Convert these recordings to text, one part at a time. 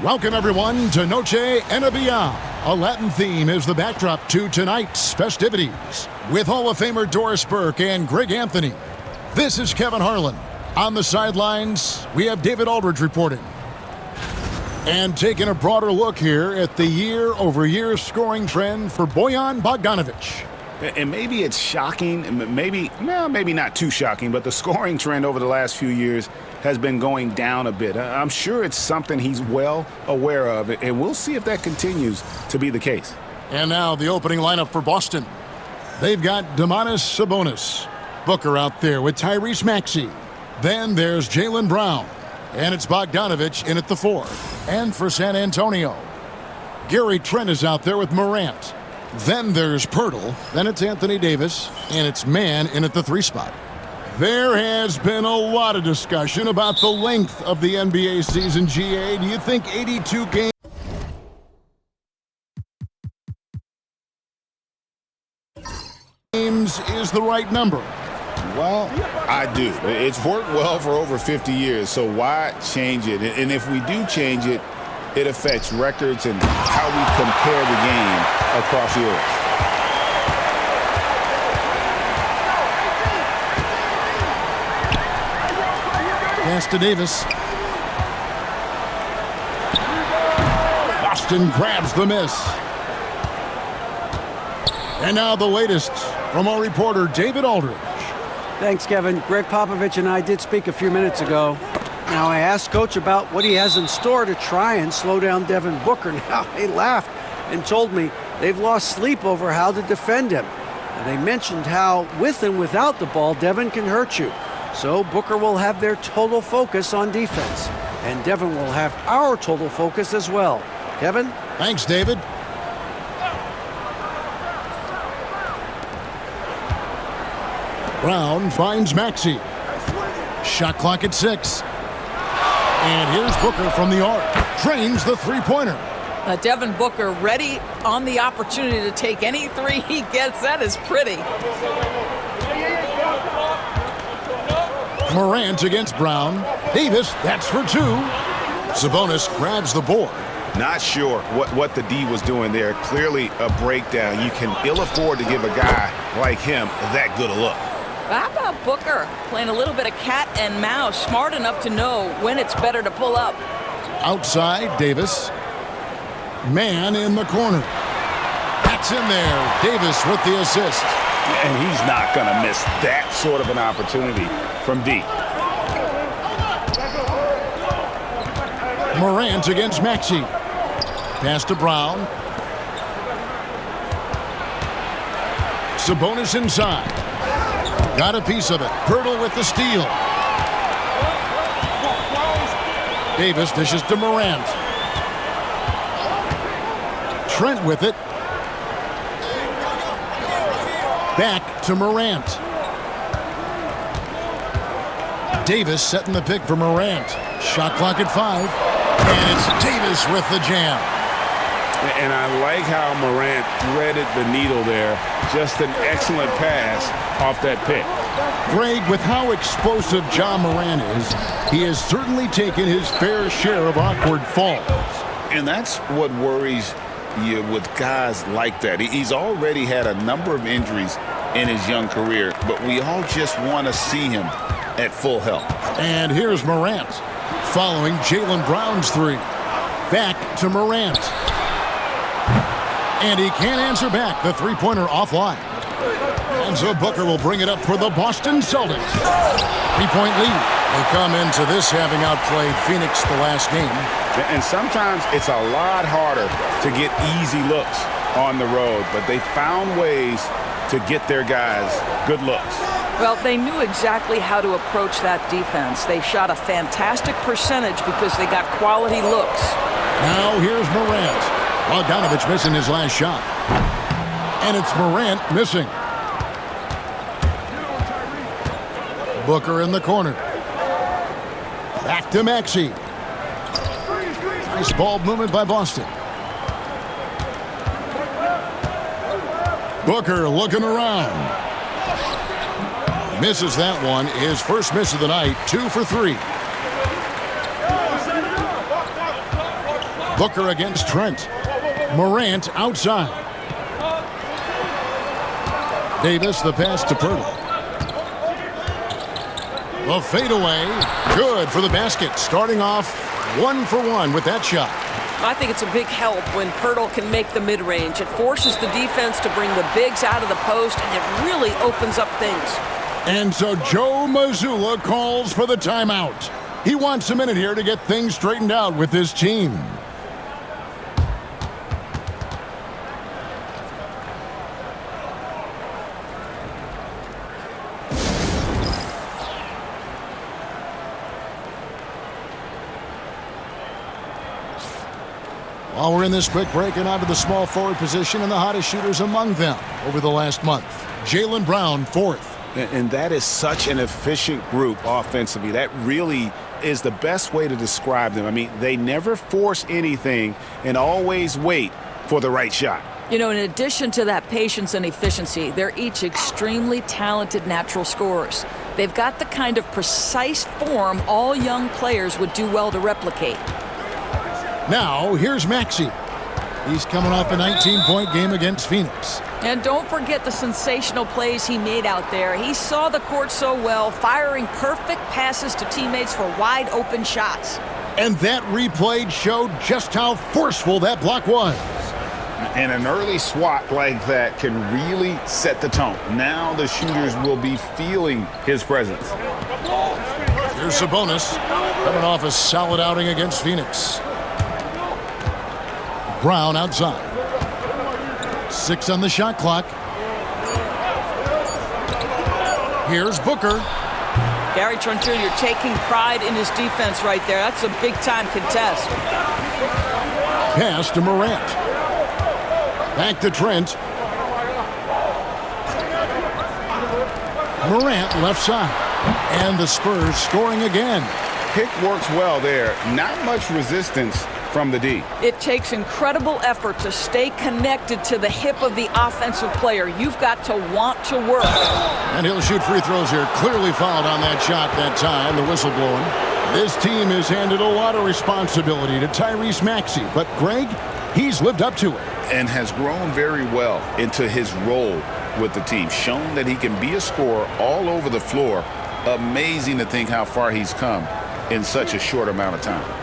Welcome, everyone, to Noche IGNBA. A Latin theme is the backdrop to tonight's festivities with Hall of Famer Doris Burke and Greg Anthony. This is Kevin Harlan. On the sidelines, we have David Aldridge reporting. And taking a broader look here at the year-over-year scoring trend for Bojan Bogdanovic. And maybe it's shocking, maybe not too shocking, but the scoring trend over the last few years has been going down a bit. I'm sure it's something he's well aware of, and we'll see if that continues to be the case. And now the opening lineup for Boston. They've got Domantas Sabonis. Booker out there with Tyrese Maxey. Then there's Jaylen Brown. And it's Bogdanovic in at the 4. And for San Antonio, Gary Trent is out there with Morant. Then there's Pirtle. Then it's Anthony Davis. And it's Mann in at the 3 spot. There has been a lot of discussion about the length of the NBA season, GA. Do you think 82 games is the right number? Well, I do. It's worked well for over 50 years, so why change it? And if we do change it, it affects records and how we compare the game across years. Pass to Davis. Boston grabs the miss. And now the latest from our reporter, David Aldridge. Thanks, Kevin. Greg Popovich and I did speak a few minutes ago. Now, I asked Coach about what he has in store to try and slow down Devin Booker. Now, he laughed and told me they've lost sleep over how to defend him. And they mentioned how, with and without the ball, Devin can hurt you. So Booker will have their total focus on defense. And Devin will have our total focus as well. Kevin? Thanks, David. Brown finds Maxey. Shot clock at 6. And here's Booker from the arc. Drains the three-pointer. Devin Booker ready on the opportunity to take any three he gets. That is pretty. Morant against Brown. Davis, that's for 2. Sabonis grabs the board. Not sure what the D was doing there. Clearly a breakdown. You can ill afford to give a guy like him that good a look. How about Booker playing a little bit of cat and mouse, smart enough to know when it's better to pull up. Outside, Davis. Mann in the corner. That's in there. Davis with the assist. And he's not going to miss that sort of an opportunity from D. Morant against Maxey. Pass to Brown. Sabonis inside. Got a piece of it. Pirtle with the steal. Davis dishes to Morant. Trent with it. Back to Morant. Davis setting the pick for Morant. Shot clock at 5. And it's Davis with the jam. And I like how Morant threaded the needle there. Just an excellent pass off that pick. Greg, with how explosive Ja Morant is, he has certainly taken his fair share of awkward falls. And that's what worries you with guys like that. He's already had a number of injuries in his young career, but we all just want to see him at full health. And here's Morant following Jaylen Brown's 3. Back to Morant. And he can't answer back. The three-pointer offline. And so Booker will bring it up for the Boston Celtics. 3-point lead. They come into this having outplayed Phoenix the last game. And sometimes it's a lot harder to get easy looks on the road, but they found ways to get their guys good looks. Well, they knew exactly how to approach that defense. They shot a fantastic percentage because they got quality looks. Now here's Morant. Bogdanovic missing his last shot. And it's Morant missing. Booker in the corner. Back to Maxey. Nice ball movement by Boston. Booker looking around. Misses that one. His first miss of the night. 2 for 3. Booker against Trent. Morant outside. Davis, the pass to Pirtle. The fadeaway, good for the basket. Starting off 1 for 1 with that shot. I think it's a big help when Pirtle can make the mid-range. It forces the defense to bring the bigs out of the post, and it really opens up things. And so Joe Mazzulla calls for the timeout. He wants a minute here to get things straightened out with his team. While we're in this quick break, and onto the small forward position and the hottest shooters among them over the last month. Jaylen Brown, 4th. And that is such an efficient group offensively. That really is the best way to describe them. I mean, they never force anything and always wait for the right shot. You know, in addition to that patience and efficiency, they're each extremely talented natural scorers. They've got the kind of precise form all young players would do well to replicate. Now, here's Maxey. He's coming off a 19-point game against Phoenix. And don't forget the sensational plays he made out there. He saw the court so well, firing perfect passes to teammates for wide-open shots. And that replay showed just how forceful that block was. And an early swat like that can really set the tone. Now the shooters will be feeling his presence. Here's Sabonis, coming off a solid outing against Phoenix. Brown outside. 6 on the shot clock. Here's Booker. Gary Trent Jr. taking pride in his defense right there. That's a big-time contest. Pass to Morant. Back to Trent. Morant left side. And the Spurs scoring again. Pick works well there. Not much resistance from the D. It takes incredible effort to stay connected to the hip of the offensive player. You've got to want to work. And he'll shoot free throws here. Clearly fouled on that shot that time. The whistle blowing. This team has handed a lot of responsibility to Tyrese Maxey. But Greg, he's lived up to it. And has grown very well into his role with the team. Shown that he can be a scorer all over the floor. Amazing to think how far he's come in such a short amount of time.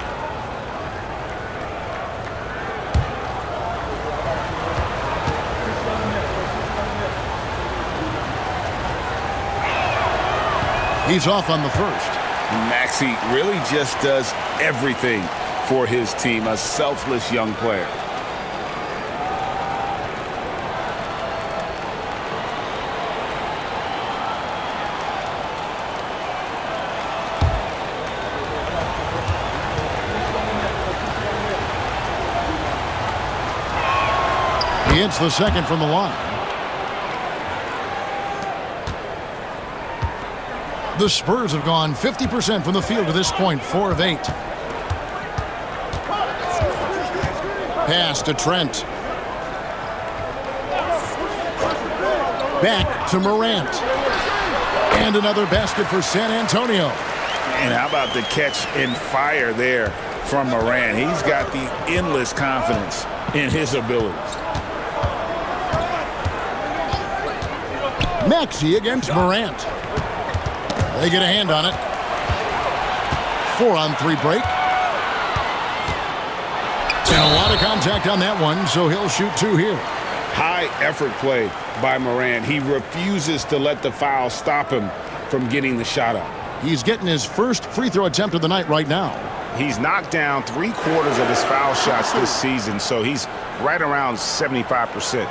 He's off on the first. Maxey really just does everything for his team. A selfless young player. He hits the second from the line. The Spurs have gone 50% from the field to this point, 4 of 8. Pass to Trent. Back to Morant. And another basket for San Antonio. And how about the catch and fire there from Morant? He's got the endless confidence in his abilities. Maxey against Morant. They get a hand on it. 4-on-3 break. And a lot of contact on that one, so he'll shoot 2 here. High effort play by Morant. He refuses to let the foul stop him from getting the shot up. He's getting his first free throw attempt of the night right now. He's knocked down 3/4 of his foul shots this season, so he's right around 75%.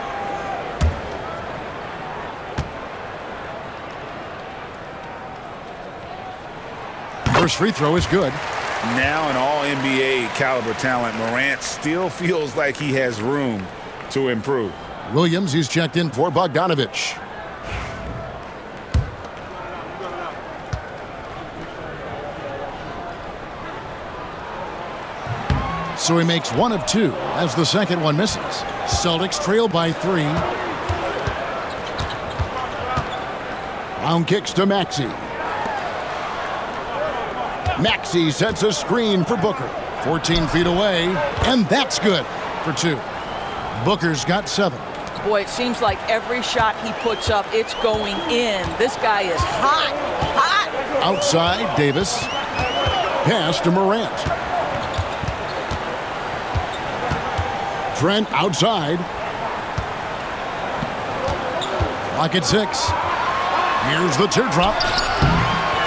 First free throw is good. Now an all-NBA caliber talent, Morant still feels like he has room to improve. Williams, he's checked in for Bogdanovich. So he makes 1 of 2 as the second one misses. Celtics trail by 3. Brown kicks to Maxey. Maxey sets a screen for Booker. 14 feet away, and that's good for 2. Booker's got 7. Boy, it seems like every shot he puts up, it's going in. This guy is hot, hot. Outside, Davis. Pass to Morant. Trent outside. Clock at 6. Here's the teardrop.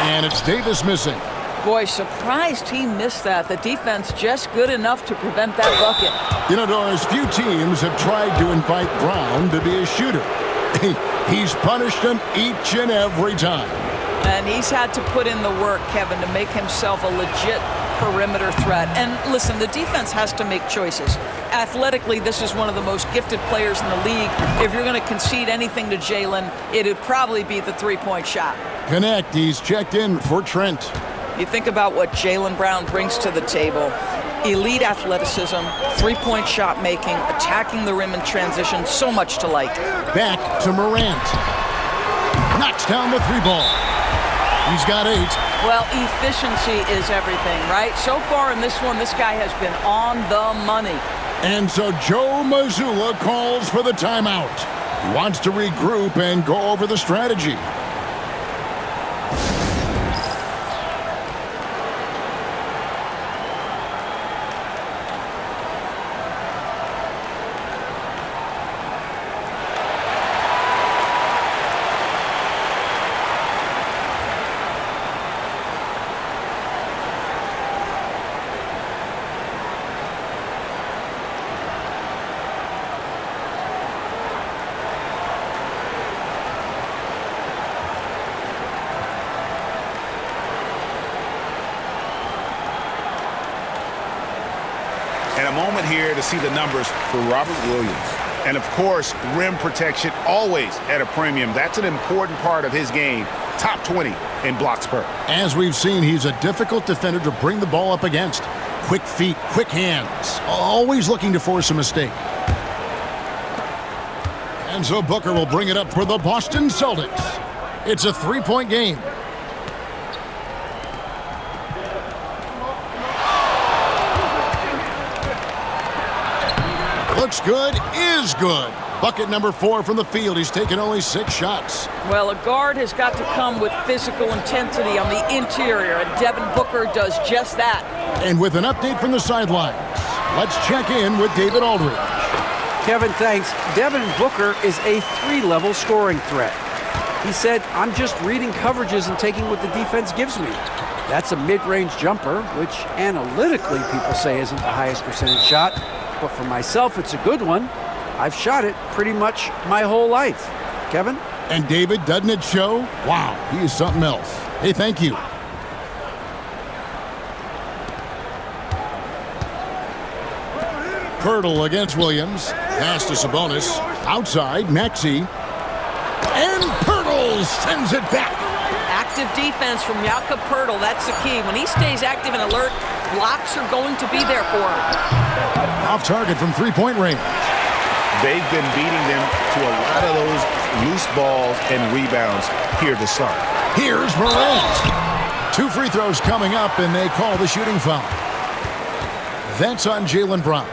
And it's Davis missing. Boy, surprised he missed that. The defense just good enough to prevent that bucket. You know, Doris, few teams have tried to invite Brown to be a shooter. He's punished them each and every time. And he's had to put in the work, Kevin, to make himself a legit perimeter threat. And listen, the defense has to make choices. Athletically, this is one of the most gifted players in the league. If you're going to concede anything to Jalen, it'd probably be the three-point shot. Connect. He's checked in for Trent. You think about what Jalen Brown brings to the table. Elite athleticism, three-point shot making, attacking the rim in transition, so much to like. Back to Morant. Knocks down the 3-ball. He's got 8. Well, efficiency is everything, right? So far in this one, this guy has been on the money. And so Joe Mazzulla calls for the timeout. He wants to regroup and go over the strategy. And a moment here to see the numbers for Robert Williams. And, of course, rim protection always at a premium. That's an important part of his game. Top 20 in blocks per. As we've seen, he's a difficult defender to bring the ball up against. Quick feet, quick hands. Always looking to force a mistake. And so Booker will bring it up for the Boston Celtics. It's a 3-point game. Looks good, is good. Bucket number 4 from the field. He's taken only 6 shots. Well, a guard has got to come with physical intensity on the interior, and Devin Booker does just that. And with an update from the sidelines, let's check in with David Aldridge. Kevin, thanks. Devin Booker is a 3-level scoring threat. He said, I'm just reading coverages and taking what the defense gives me. That's a mid-range jumper, which analytically people say isn't the highest percentage shot. But for myself, it's a good one. I've shot it pretty much my whole life. Kevin? And David, doesn't it show? Wow, he is something else. Hey, thank you. Pirtle against Williams. Pass to Sabonis. Outside, Maxey. And Pirtle sends it back. Active defense from Jakob Pirtle, that's the key. When he stays active and alert, blocks are going to be there for him. Off target from 3-point range. They've been beating them to a lot of those loose balls and rebounds here to start. Here's Morant. 2 free throws coming up, and they call the shooting foul. That's on Jalen Brown.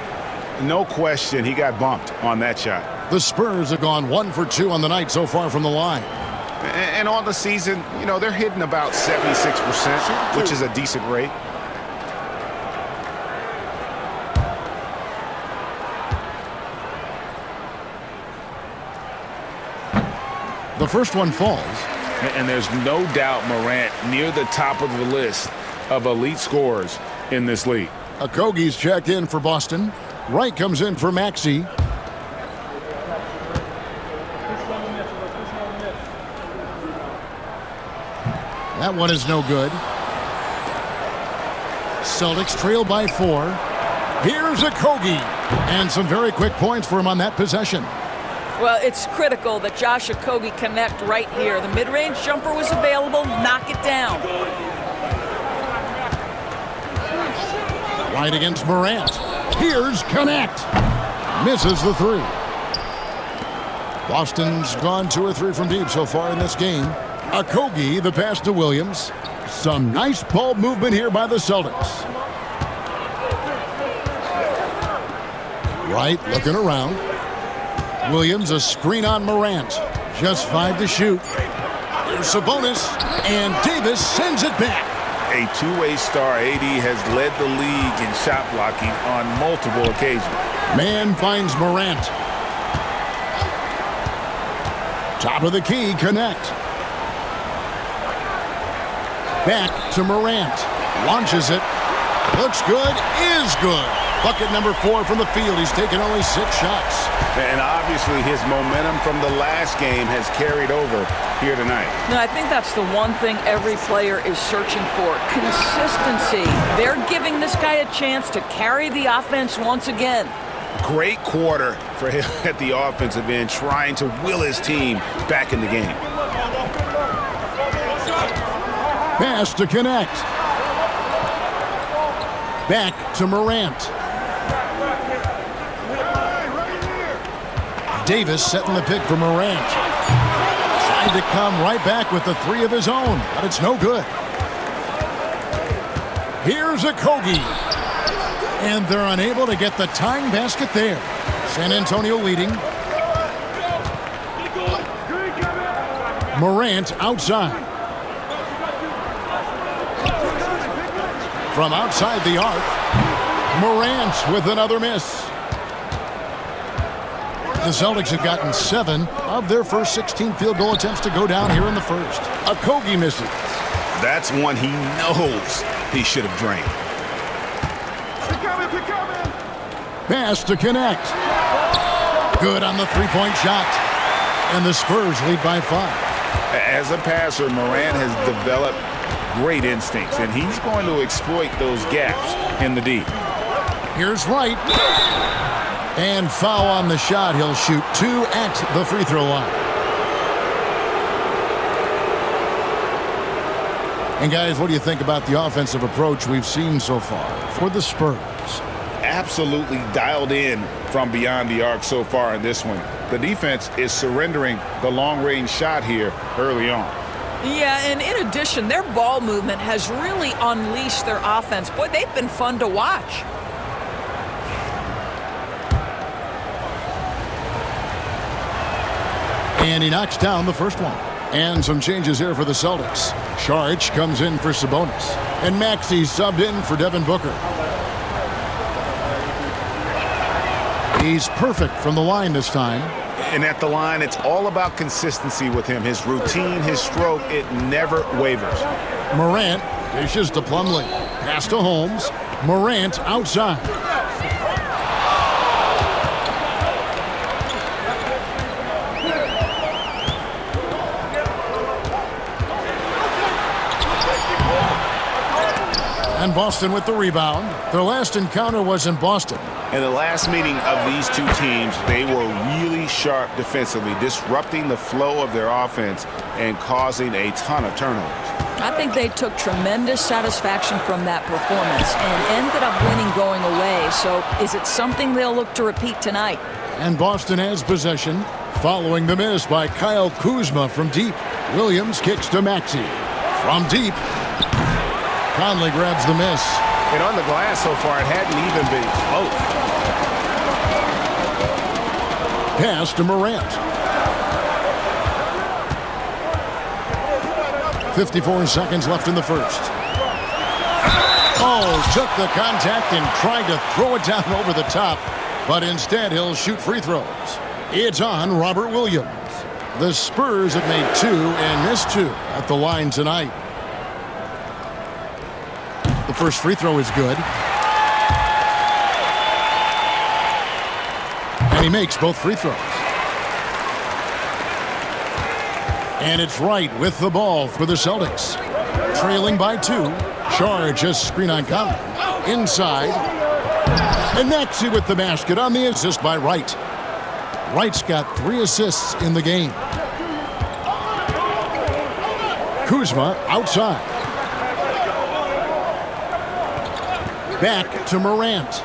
No question, he got bumped on that shot. The Spurs have gone 1 for 2 on the night so far from the line. And on the season, you know, they're hitting about 76%, which is a decent rate. The first one falls. And there's no doubt Morant near the top of the list of elite scorers in this league. Okogie's checked in for Boston. Wright comes in for Maxey. That one is no good. Celtics trail by 4. Here's Okogie. And some very quick points for him on that possession. Well, it's critical that Josh Okogie connect right here. The mid-range jumper was available. Knock it down. Right against Morant. Here's Connect. Misses the 3. Boston's gone 2 or 3 from deep so far in this game. Okogie, the pass to Williams. Some nice ball movement here by the Celtics. Wright looking around. Williams, a screen on Morant. Just 5 to shoot. Here's Sabonis, and Davis sends it back. A two-way star, AD has led the league in shot blocking on multiple occasions. Man finds Morant. Top of the key, connect. Back to Morant. Launches it. Looks good, is good. Bucket number 4 from the field. He's taken only 6 shots. And obviously his momentum from the last game has carried over here tonight. No, I think that's the one thing every player is searching for. Consistency. They're giving this guy a chance to carry the offense once again. Great quarter for him at the offensive end, trying to will his team back in the game. Pass to connect. Back to Morant. Davis setting the pick for Morant. Tried to come right back with the 3 of his own, but it's no good. Here's a Kogi. And they're unable to get the tying basket there. San Antonio leading. Morant outside. From outside the arc, Morant with another miss. The Celtics have gotten 7 of their first 16 field goal attempts to go down here in the first. A Kogi misses. That's one he knows he should have drained. Pass to connect. Good on the three-point shot. And the Spurs lead by 5. As a passer, Morant has developed great instincts, and he's going to exploit those gaps in the D. Here's Wright. And foul on the shot. He'll shoot 2 at the free throw line. And guys, what do you think about the offensive approach we've seen so far for the Spurs? Absolutely dialed in from beyond the arc so far in this one. The defense is surrendering the long-range shot here early on. Yeah, and in addition, their ball movement has really unleashed their offense. Boy, they've been fun to watch. And he knocks down the first one. And some changes here for the Celtics. Saric comes in for Sabonis. And Maxey subbed in for Devin Booker. He's perfect from the line this time. And at the line, it's all about consistency with him. His routine, his stroke, it never wavers. Morant dishes to Plumlee. Pass to Holmes. Morant outside. And Boston with the rebound. Their last encounter was in Boston. In the last meeting of these two teams, they were really sharp defensively, disrupting the flow of their offense and causing a ton of turnovers. I think they took tremendous satisfaction from that performance and ended up winning going away. So is it something they'll look to repeat tonight? And Boston has possession following the miss by Kyle Kuzma from deep. Williams kicks to Maxey. From deep, Conley grabs the miss. And on the glass so far, it hadn't even been close. Pass to Morant. 54 seconds left in the first. Oh, took the contact and tried to throw it down over the top, but instead he'll shoot free throws. It's on Robert Williams. The Spurs have made 2 and missed 2 at the line tonight. The first free throw is good. And he makes both free throws. And it's Wright with the ball for the Celtics. Trailing by 2. Saric just screen on Conley. Inside. And Maxey with the basket on the assist by Wright. Wright's got 3 assists in the game. Kuzma outside. Back to Morant.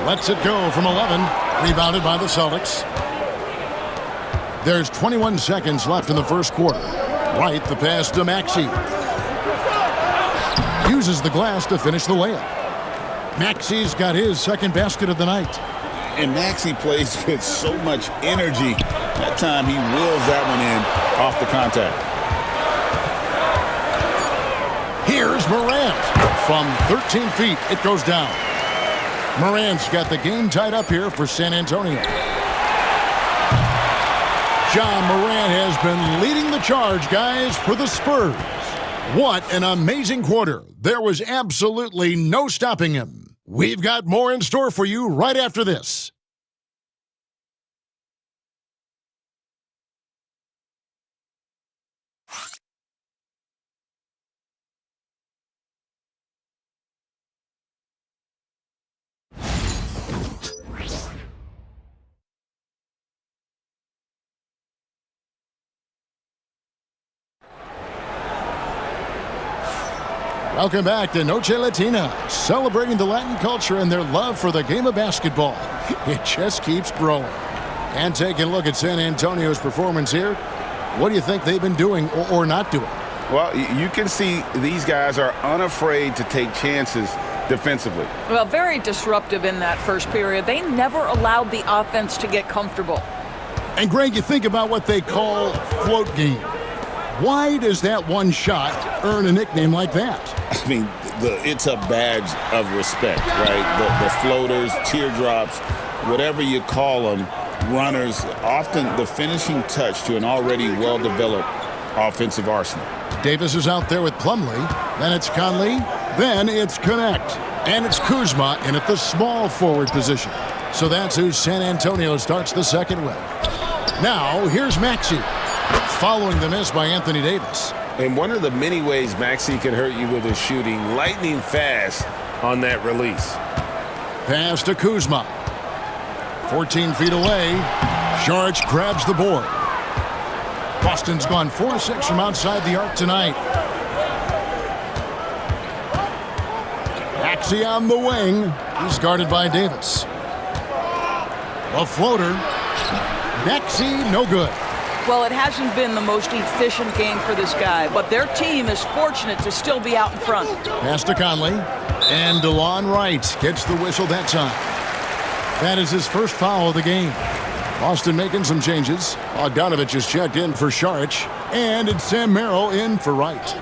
Lets it go from 11. Rebounded by the Celtics. There's 21 seconds left in the first quarter. Wright the pass to Maxey. uses the glass to finish the layup. Maxey's got his second basket of the night. And Maxey plays with so much energy. That time he wills that one in off the contact. Here's Morant. From 13 feet, it goes down. Morant's got the game tied up here for San Antonio. John Morant has been leading the charge, guys, for the Spurs. What an amazing quarter. There was absolutely no stopping him. We've got more in store for you right after this. Welcome back to Noche Latina, celebrating the Latin culture and their love for the game of basketball. It just keeps growing. And taking a look at San Antonio's performance here, what do you think they've been doing or not doing? Well, you can see these guys are unafraid to take chances defensively. Well, very disruptive in that first period. They never allowed the offense to get comfortable. And Greg, you think about what they call float game. Why does that one shot earn a nickname like that? I mean, it's a badge of respect, right? The floaters, teardrops, whatever you call them, runners, often the finishing touch to an already well-developed offensive arsenal. Davis is out there with Plumlee. Then it's Conley. Then it's Connect. And it's Kuzma in at the small forward position. So that's who San Antonio starts the second with. Now, here's Maxey, following the miss by Anthony Davis. And one of the many ways Maxey can hurt you with his shooting, lightning fast on that release. Pass to Kuzma. 14 feet away. Saric grabs the board. Boston's gone 4-6 from outside the arc tonight. Maxey on the wing. He's guarded by Davis. A floater. Maxey, no good. Well, it hasn't been the most efficient game for this guy, but their team is fortunate to still be out in front. Pass to Conley. And DeLon Wright gets the whistle that time. That is his first foul of the game. Boston making some changes. Bogdanovich is checked in for Saric. And it's Sam Merrill in for Wright.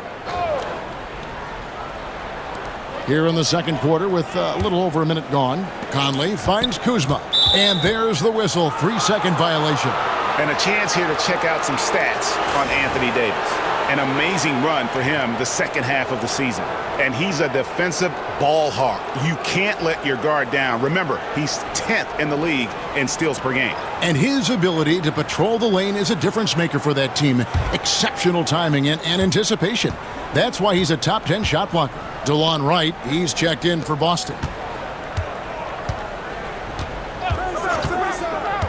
Here in the second quarter with a little over a minute gone. Conley finds Kuzma. And there's the whistle. 3-second violation. And a chance here to check out some stats on Anthony Davis. An amazing run for him the second half of the season. And he's a defensive ball hawk. You can't let your guard down. Remember, he's 10th in the league in steals per game. And his ability to patrol the lane is a difference maker for that team. Exceptional timing and anticipation. That's why he's a top 10 shot blocker. DeLon Wright, he's checked in for Boston.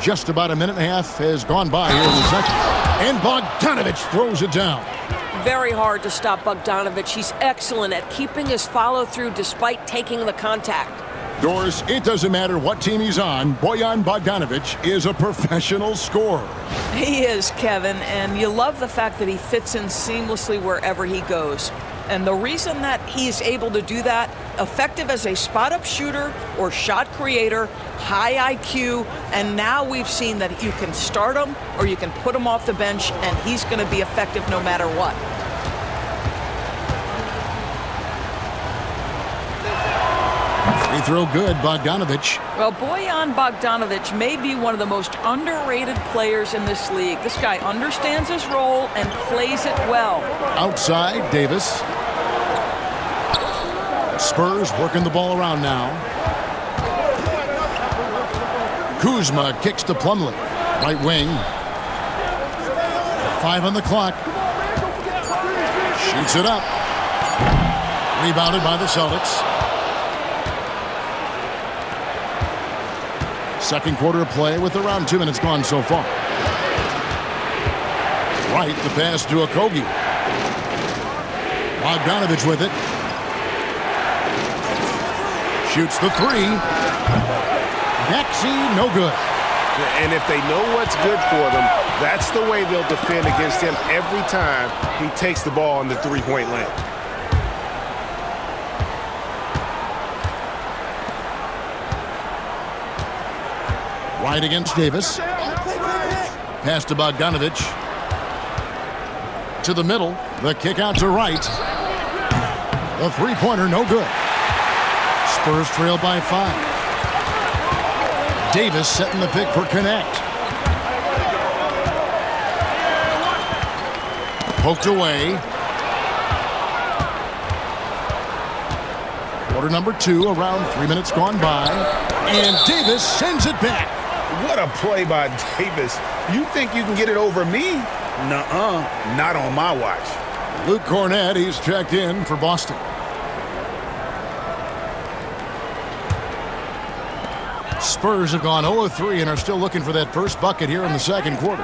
Just about a minute and a half has gone by here in the second. And Bogdanovich throws it down. Very hard to stop Bogdanovich. He's excellent at keeping his follow-through despite taking the contact. Doris, it doesn't matter what team he's on, Bojan Bogdanovich is a professional scorer. He is, Kevin, and you love the fact that he fits in seamlessly wherever he goes. And the reason that he's able to do that, effective as a spot-up shooter or shot creator, high IQ, and now we've seen that you can start him or you can put him off the bench, and he's going to be effective no matter what. Free throw good, Bogdanovich. Well, Bojan Bogdanovich may be one of the most underrated players in this league. This guy understands his role and plays it well. Outside, Davis. Spurs working the ball around now. Kuzma kicks to Plumlee. Right wing. 5 on the clock. Shoots it up. Rebounded by the Celtics. Second quarter of play with around 2 minutes gone so far. Right, the pass to Okogie. Bogdanovich with it. Shoots the three. Maxey, no good. And if they know what's good for them, that's the way they'll defend against him every time he takes the ball in the three-point lane. Right against Davis. Pass to Bogdanovich. To the middle. The kick out to right. The three-pointer, no good. Spurs trail by 5. Davis setting the pick for Connect. Poked away. Quarter number 2, around 3 minutes gone by. And Davis sends it back. What a play by Davis. You think you can get it over me? Nuh-uh, not on my watch. Luke Cornett, he's checked in for Boston. Spurs have gone 0-3 and are still looking for that first bucket here in the second quarter.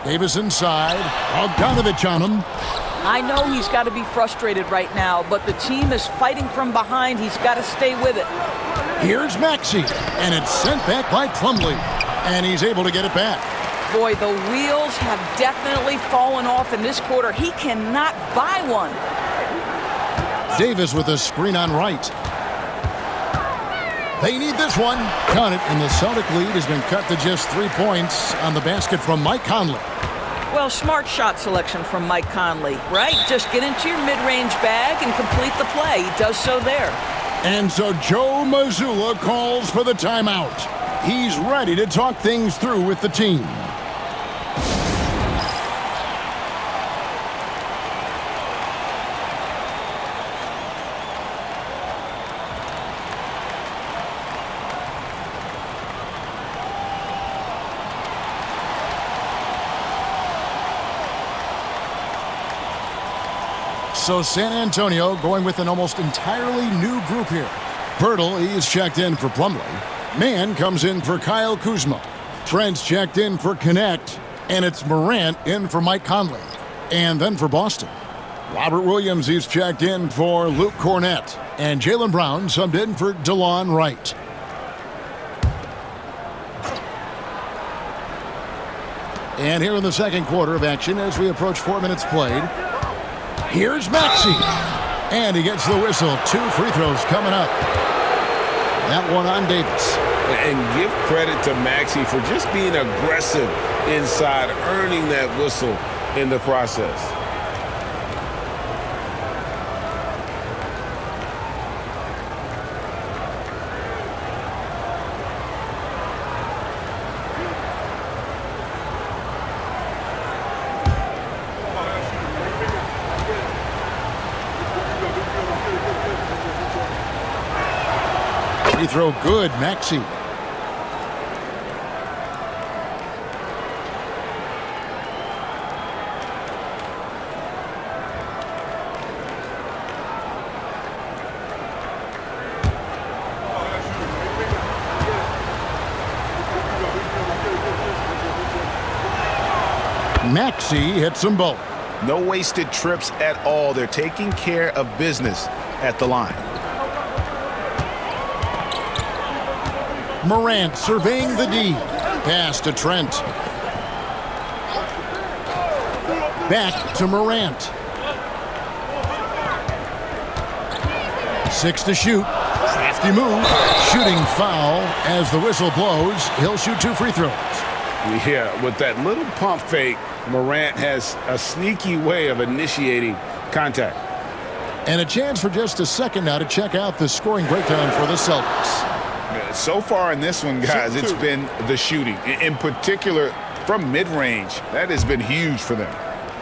Davis inside. Bogdanovich on him. I know he's got to be frustrated right now, but the team is fighting from behind. He's got to stay with it. Here's Maxey, and it's sent back by Plumlee, and he's able to get it back. Boy, the wheels have definitely fallen off in this quarter. He cannot buy one. Davis with a screen on right. They need this one. Count it, and the Celtic lead has been cut to just 3 points on the basket from Mike Conley. Well, smart shot selection from Mike Conley, right? Just get into your mid-range bag and complete the play. He does so there. And so Joe Mazzulla calls for the timeout. He's ready to talk things through with the team. So San Antonio going with an almost entirely new group here. Pirtle, he's checked in for Plumlee. Mann comes in for Kyle Kuzma. Trent's checked in for Connect. And it's Morant in for Mike Conley. And then for Boston, Robert Williams, he's checked in for Luke Cornett. And Jaylen Brown subbed in for DeLon Wright. And here in the second quarter of action as we approach 4 minutes played. Here's Maxey, and he gets the whistle. 2 free throws coming up. That one on Davis. And give credit to Maxey for just being aggressive inside, earning that whistle in the process. Free throw good, Maxey. Maxey hits them both. No wasted trips at all. They're taking care of business at the line. Morant surveying the D. Pass to Trent. Back to Morant. 6 to shoot. Crafty move. Shooting foul as the whistle blows. He'll shoot 2 free throws. Yeah, with that little pump fake, Morant has a sneaky way of initiating contact. And a chance for just a second now to check out the scoring breakdown for the Celtics. So far in this one, guys, it's been the shooting. In particular, from mid-range. That has been huge for them.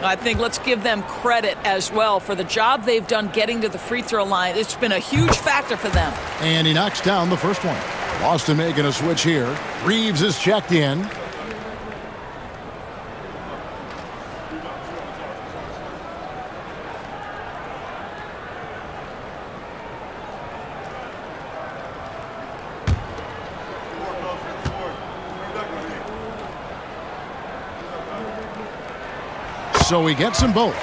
I think let's give them credit as well for the job they've done getting to the free throw line. It's been a huge factor for them. And he knocks down the first one. Boston making a switch here. Reeves is checked in. So he gets them both.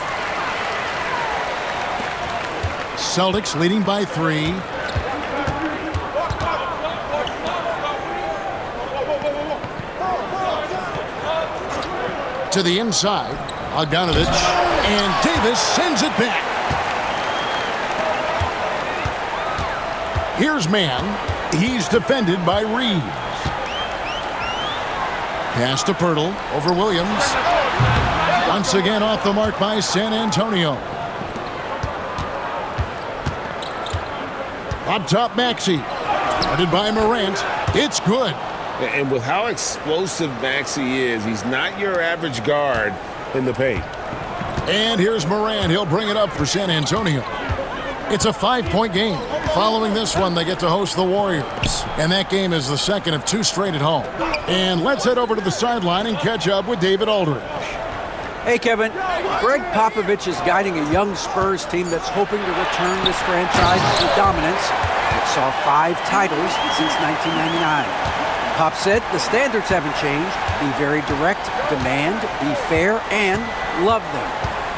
Celtics leading by 3. To the inside, Bogdanovich, and Davis sends it back. Here's Mann. He's defended by Reeves. Pass to Pirtle over Williams. Once again off the mark by San Antonio. Up top, Maxey. Guarded by Morant. It's good. And with how explosive Maxey is, he's not your average guard in the paint. And here's Morant. He'll bring it up for San Antonio. It's a 5-point game. Following this one, they get to host the Warriors. And that game is the second of 2 straight at home. And let's head over to the sideline and catch up with David Aldridge. Hey, Kevin. Greg Popovich is guiding a young Spurs team that's hoping to return this franchise to dominance. It saw 5 titles since 1999. Pop said the standards haven't changed. Be very direct, demand, be fair, and love them.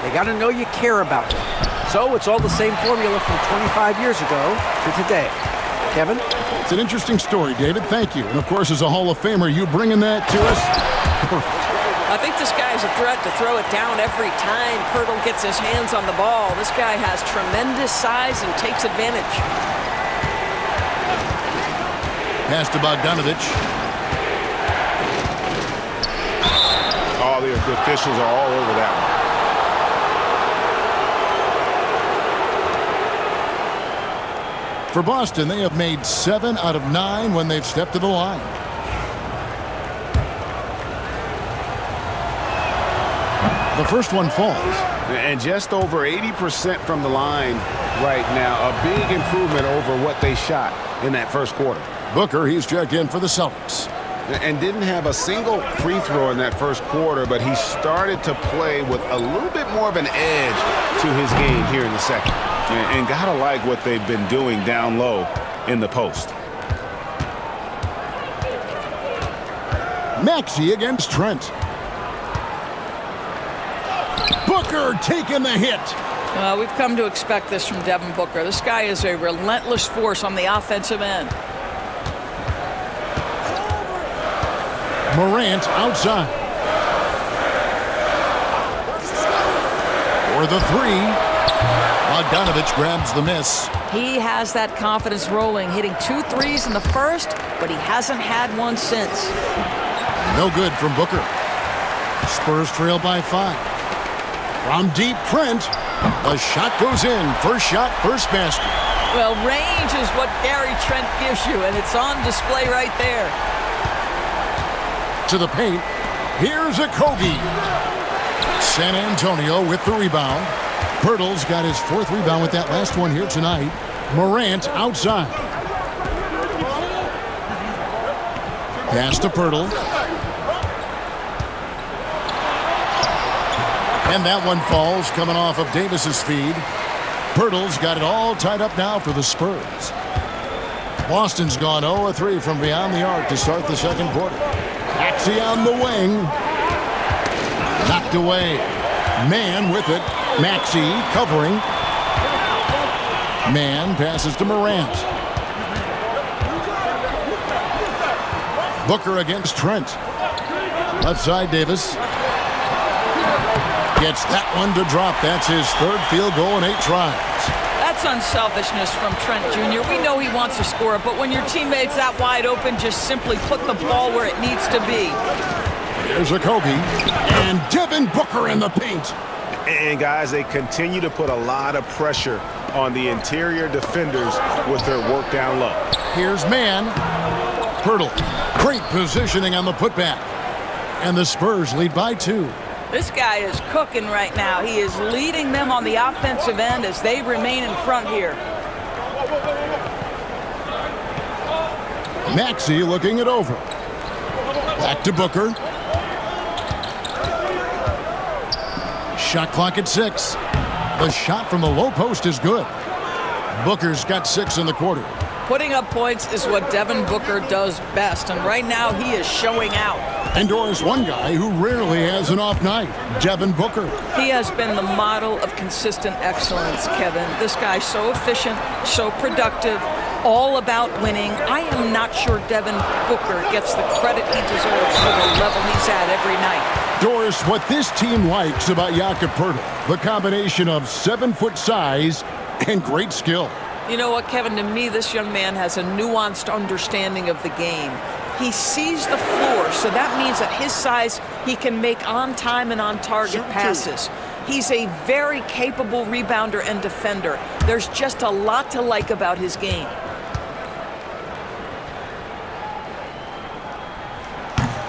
They got to know you care about them. So it's all the same formula from 25 years ago to today. Kevin? It's an interesting story, David. Thank you. And, of course, as a Hall of Famer, you bringing that to us? Perfect. I think this guy is a threat to throw it down every time Pirtle gets his hands on the ball. This guy has tremendous size and takes advantage. Pass to Bogdanovich. Oh, the officials are all over that one. For Boston, they have made 7 out of 9 when they've stepped to the line. The first one falls. And just over 80% from the line right now. A big improvement over what they shot in that first quarter. Booker, he's checked in for the Celtics. And didn't have a single free throw in that first quarter, but he started to play with a little bit more of an edge to his game here in the second. And gotta like what they've been doing down low in the post. Maxey against Trent. Booker taking the hit. We've come to expect this from Devin Booker. This guy is a relentless force on the offensive end. Morant outside. For the 3. Bogdanovich grabs the miss. He has that confidence rolling, hitting 2 threes in the first, but he hasn't had one since. No good from Booker. Spurs trail by 5. From deep, Trent. The shot goes in. First shot, first basket. Well, range is what Gary Trent gives you, and it's on display right there. To the paint. Here's a Kobe. San Antonio with the rebound. Pirtle's got his 4th rebound with that last one here tonight. Morant outside. Pass to Pirtle. And that one falls coming off of Davis's feed. Pirtle's got it all tied up now for the Spurs. Boston's gone 0-3 from beyond the arc to start the second quarter. Maxey on the wing. Knocked away. Man with it. Maxey covering. Man passes to Morant. Booker against Trent. Left side, Davis. Gets that one to drop. That's his 3rd field goal in 8 tries. That's unselfishness from Trent Jr. We know he wants to score, but when your teammate's that wide open, just simply put the ball where it needs to be. There's a Kobe. And Devin Booker in the paint. And, guys, they continue to put a lot of pressure on the interior defenders with their work down low. Here's Man. Pirtle. Great positioning on the putback. And the Spurs lead by 2. This guy is cooking right now. He is leading them on the offensive end as they remain in front here. Maxey looking it over. Back to Booker. Shot clock at 6. The shot from the low post is good. Booker's got 6 in the quarter. Putting up points is what Devin Booker does best, and right now he is showing out. And Doris, one guy who rarely has an off night, Devin Booker. He has been the model of consistent excellence, Kevin. This guy's so efficient, so productive, all about winning. I am not sure Devin Booker gets the credit he deserves for the level he's at every night. Doris, what this team likes about Jakob Pirtle, the combination of 7-foot size and great skill. You know what, Kevin? To me, this young man has a nuanced understanding of the game. He sees the floor, so that means at his size, he can make on-time and on-target passes. He's a very capable rebounder and defender. There's just a lot to like about his game.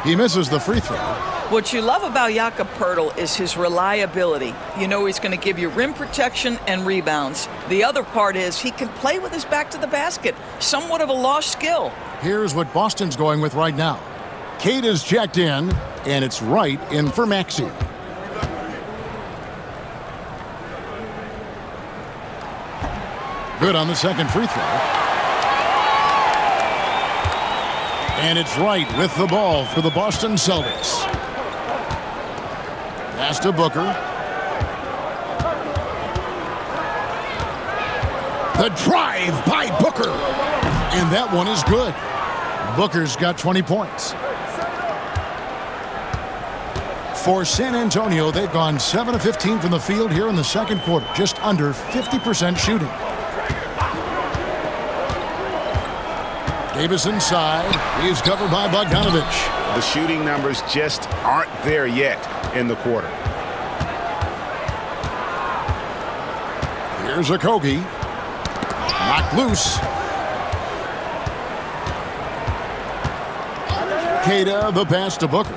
He misses the free throw. What you love about Jakob Poeltl is his reliability. You know he's going to give you rim protection and rebounds. The other part is he can play with his back to the basket, somewhat of a lost skill. Here's what Boston's going with right now. Cade is checked in, and it's right in for Maxey. Good on the second free throw. And it's right with the ball for the Boston Celtics. Pass to Booker. The drive by Booker. And that one is good. Booker's got 20 points. For San Antonio, they've gone 7 of 15 from the field here in the second quarter. Just under 50% shooting. Davis inside. He's covered by Bogdanovich. The shooting numbers just aren't there yet in the quarter. Here's Okogie. Knocked loose. Queta, the pass to Booker.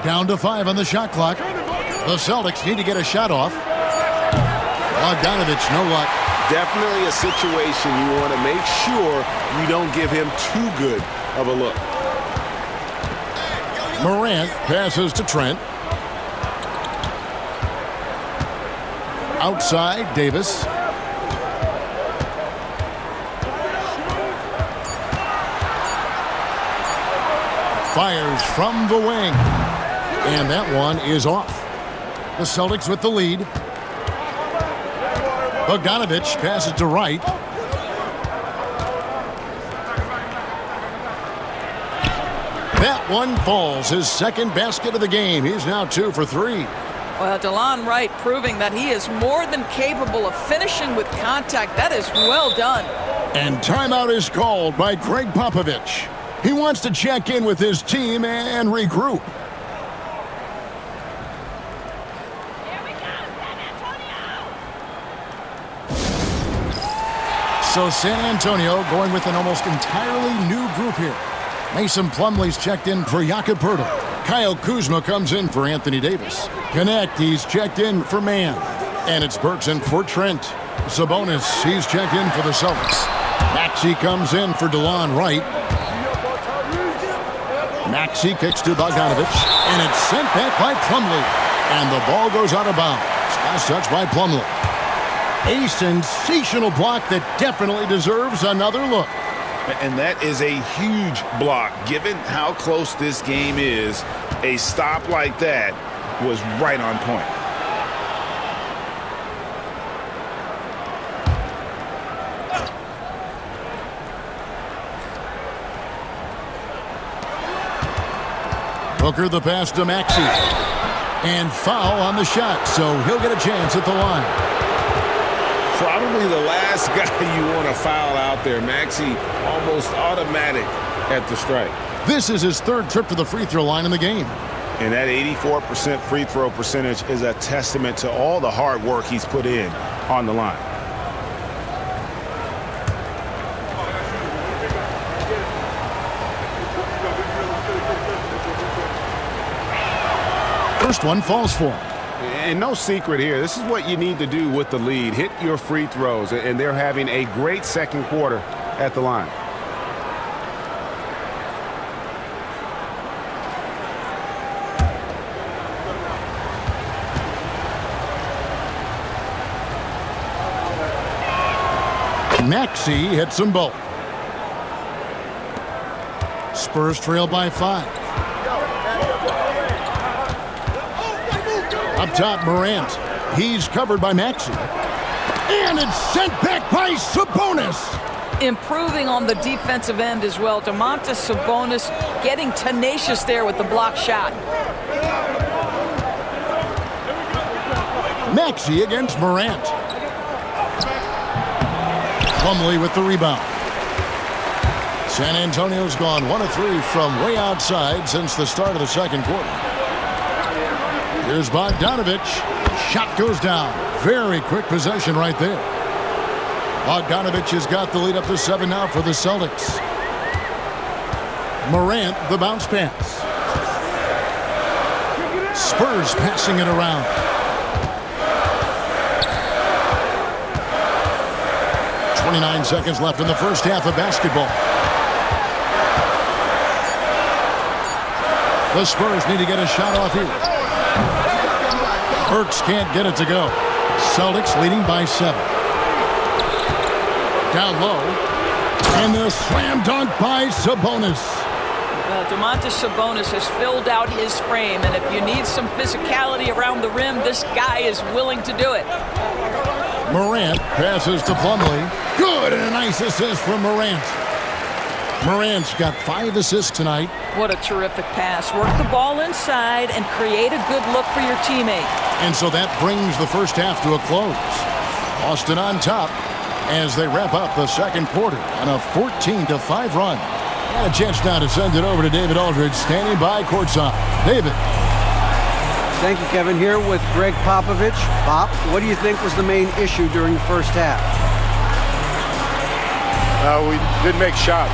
Down to 5 on the shot clock. The Celtics need to get a shot off. Bogdanovich, no luck. Definitely a situation you want to make sure you don't give him too good of a look. Morant passes to Trent. Outside, Davis. Fires from the wing. And that one is off. The Celtics with the lead. Bogdanovich passes to Wright. That one falls. His second basket of the game. He's now 2 for 3. Well, DeLon Wright proving that he is more than capable of finishing with contact. That is well done. And timeout is called by Greg Popovich. He wants to check in with his team and regroup. So San Antonio going with an almost entirely new group here. Mason Plumlee's checked in for Jakob Poeltl. Kyle Kuzma comes in for Anthony Davis. Connect, he's checked in for Mann. And it's Burks in for Trent. Sabonis, he's checked in for the Celtics. Maxey comes in for DeLon Wright. Maxey kicks to Bogdanovich. And it's sent back by Plumlee. And the ball goes out of bounds. Last touch by Plumlee. A sensational block that definitely deserves another look. And that is a huge block. Given how close this game is, a stop like that was right on point. Booker the pass to Maxey. And foul on the shot, so he'll get a chance at the line. Probably the last guy you want to foul out there. Maxey almost automatic at the strike. This is his third trip to the free throw line in the game. And that 84% free throw percentage is a testament to all the hard work he's put in on the line. First one falls for him. And no secret here. This is what you need to do with the lead. Hit your free throws. And they're having a great second quarter at the line. Maxey hits them both. Spurs trail by 5. Up top, Morant. He's covered by Maxey. And it's sent back by Sabonis. Improving on the defensive end as well. Domantas Sabonis getting tenacious there with the block shot. Maxey against Morant. Plumlee with the rebound. San Antonio's gone 1 of 3 from way outside since the start of the second quarter. Here's Bogdanovich. Shot goes down. Very quick possession right there. Bogdanovich has got the lead up to 7 now for the Celtics. Morant, the bounce pass. Spurs passing it around. .29 seconds left in the first half of basketball. The Spurs need to get a shot off here. Burks can't get it to go. Celtics leading by 7. Down low. And the slam dunk by Sabonis. Domantas Sabonis has filled out his frame, and if you need some physicality around the rim, this guy is willing to do it. Morant passes to Plumlee. Good, and a nice assist from Morant. Morant's got 5 assists tonight. What a terrific pass. Work the ball inside and create a good look for your teammate. And so that brings the first half to a close. Boston on top as they wrap up the second quarter on a 14-5 run. And a chance now to send it over to David Aldridge, standing by courtside. David. Thank you, Kevin. Here with Greg Popovich. Pop, what do you think was the main issue during the first half? We didn't make shots.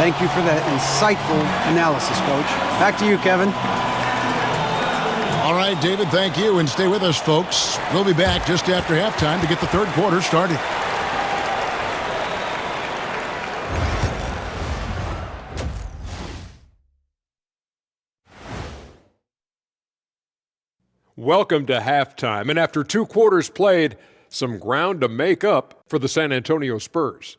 Thank you for that insightful analysis, Coach. Back to you, Kevin. All right, David, thank you. And stay with us, folks. We'll be back just after halftime to get the third quarter started. Welcome to halftime, and after 2 quarters played, some ground to make up for the San Antonio Spurs.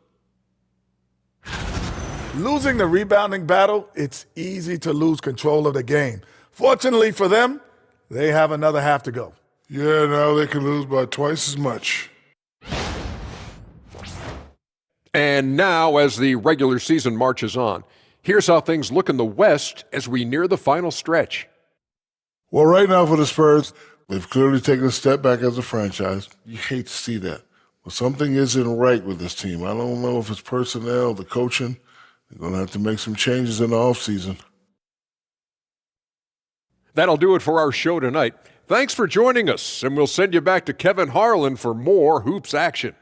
Losing the rebounding battle, it's easy to lose control of the game. Fortunately for them, they have another half to go. Yeah, now they can lose by twice as much. And now, as the regular season marches on, here's how things look in the West as we near the final stretch. Well, right now for the Spurs, they've clearly taken a step back as a franchise. You hate to see that. But something isn't right with this team. I don't know if it's personnel, the coaching. They're going to have to make some changes in the offseason. That'll do it for our show tonight. Thanks for joining us, and we'll send you back to Kevin Harlan for more Hoops action.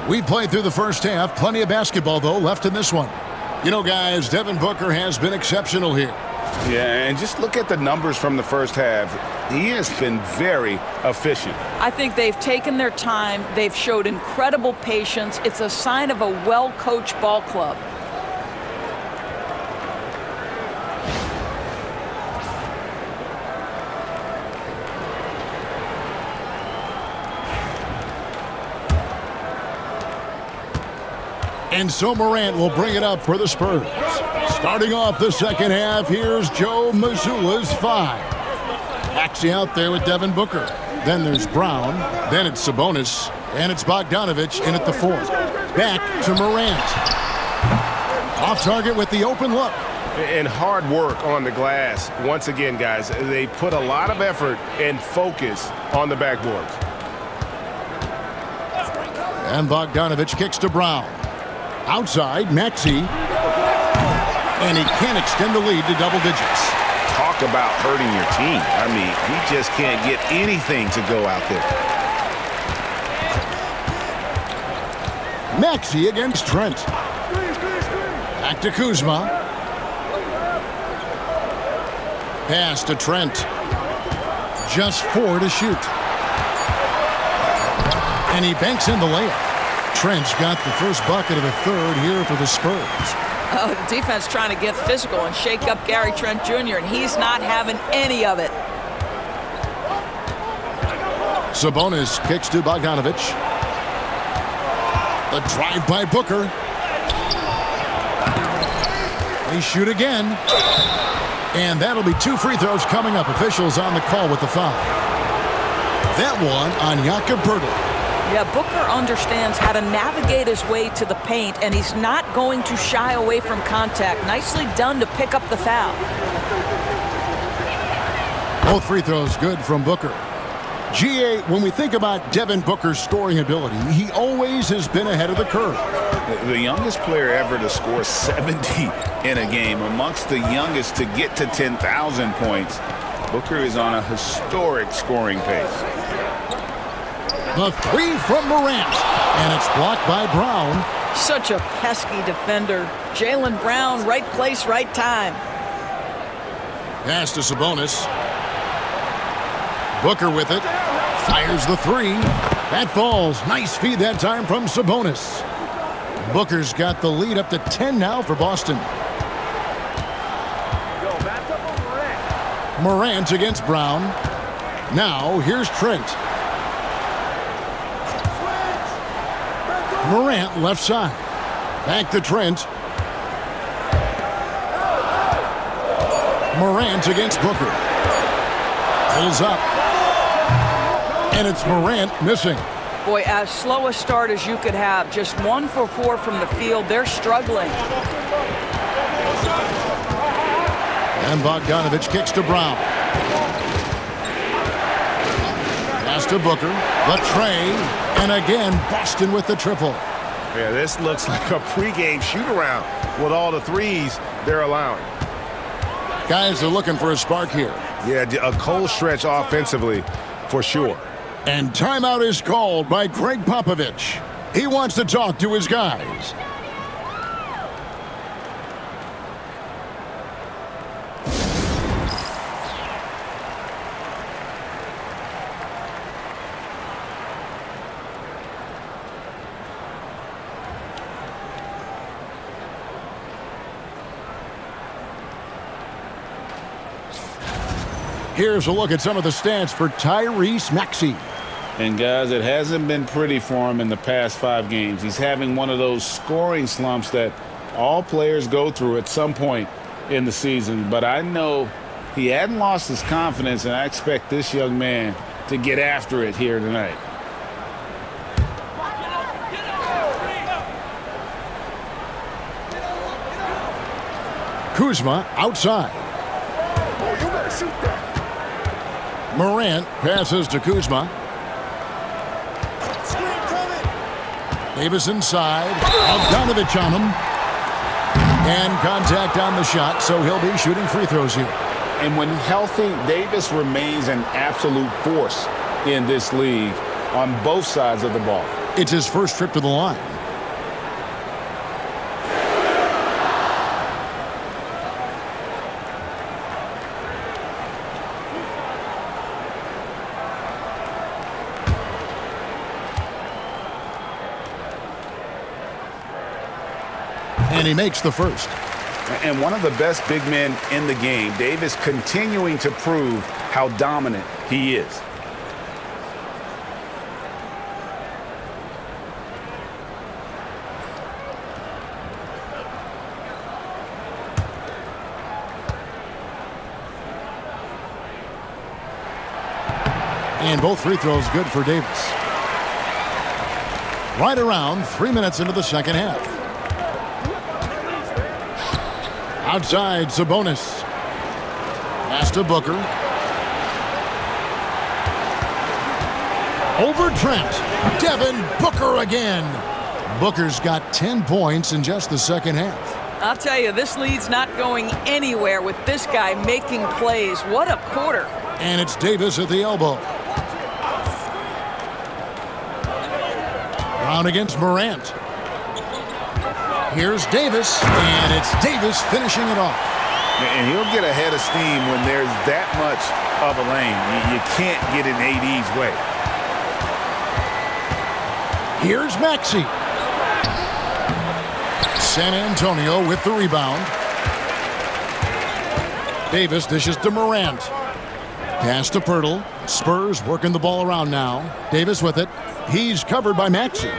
We played through the first half. Plenty of basketball, though, left in this one. You know, guys, Devin Booker has been exceptional here. Yeah, and just look at the numbers from the first half. He has been very efficient. I think they've taken their time. They've showed incredible patience. It's a sign of a well-coached ball club. And so Morant will bring it up for the Spurs. Starting off the second half, here's Joe Mazzulla's 5. Axie out there with Devin Booker. Then there's Brown. Then it's Sabonis. And it's Bogdanovich in at the 4th. Back to Morant. Off target with the open look. And hard work on the glass. Once again, guys, they put a lot of effort and focus on the backboards. And Bogdanovich kicks to Brown. Outside, Maxey. And he can't extend the lead to double digits. Talk about hurting your team. I mean, he just can't get anything to go out there. Maxey against Trent. Back to Kuzma. Pass to Trent. Just 4 to shoot. And he banks in the layup. Trent's got the first bucket of the third here for the Spurs. Oh, the defense trying to get physical and shake up Gary Trent Jr., and he's not having any of it. Sabonis kicks to Bogdanovich. The drive by Booker. They shoot again. And that'll be 2 free throws coming up. Officials on the call with the foul. That one on Jakob Poeltl. Yeah, Booker understands how to navigate his way to the paint, and he's not going to shy away from contact. Nicely done to pick up the foul. Both free throws good from Booker. GA, when we think about Devin Booker's scoring ability, he always has been ahead of the curve. The youngest player ever to score 70 in a game, amongst the youngest to get to 10,000 points. Booker is on a historic scoring pace. The three from Morant, and it's blocked by Brown. Such a pesky defender. Jaylen Brown, right place, right time. Pass to Sabonis. Booker with it. Fires the three. That falls. Nice feed that time from Sabonis. Booker's got the lead up to 10 now for Boston. Morant against Brown. Now here's Trent. Morant left side. Back to Trent. Morant against Booker. Pulls up. And it's Morant missing. Boy, as slow a start as you could have. Just 1 for 4 from the field. They're struggling. And Bogdanovich kicks to Brown. Pass to Booker. The tray. And again, Boston with the triple. Yeah, this looks like a pregame shoot-around with all the threes they're allowing. Guys are looking for a spark here. Yeah, a cold stretch offensively for sure. And timeout is called by Greg Popovich. He wants to talk to his guys. Here's a look at some of the stats for Tyrese Maxey. And guys, it hasn't been pretty for him in the past 5 games. He's having one of those scoring slumps that all players go through at some point in the season. But I know he hadn't lost his confidence, and I expect this young man to get after it here tonight. Kuzma outside. Morant passes to Kuzma. Davis inside. Bogdanovich on him. And contact on the shot, so he'll be shooting free throws here. And when healthy, Davis remains an absolute force in this league on both sides of the ball. It's his first trip to the line. And he makes the first. And one of the best big men in the game, Davis continuing to prove how dominant he is. And both free throws good for Davis. Right around 3 minutes into the second half. Outside, Sabonis. Pass to Booker. Over Trent. Devin Booker again. Booker's got 10 points in just the second half. I'll tell you, this lead's not going anywhere with this guy making plays. What a quarter. And it's Davis at the elbow. Brown against Morant. Here's Davis, and it's Davis finishing it off. And he'll get ahead of steam when there's that much of a lane. You can't get in AD's way. Here's Maxey. San Antonio with the rebound. Davis dishes to Morant. Pass to Pirtle. Spurs working the ball around now. Davis with it. He's covered by Maxey.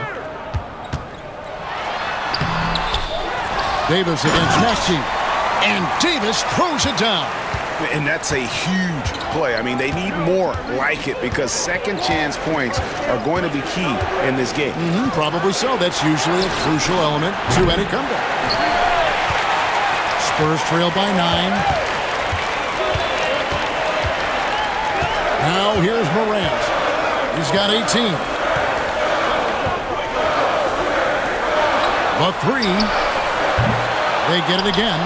Davis against Maxey. And Davis throws it down. And that's a huge play. I mean, they need more like it because second chance points are going to be key in this game. Probably so. That's usually a crucial element to any comeback. Spurs trail by 9. Now here's Morant. He's got 18. The 3. They get it again.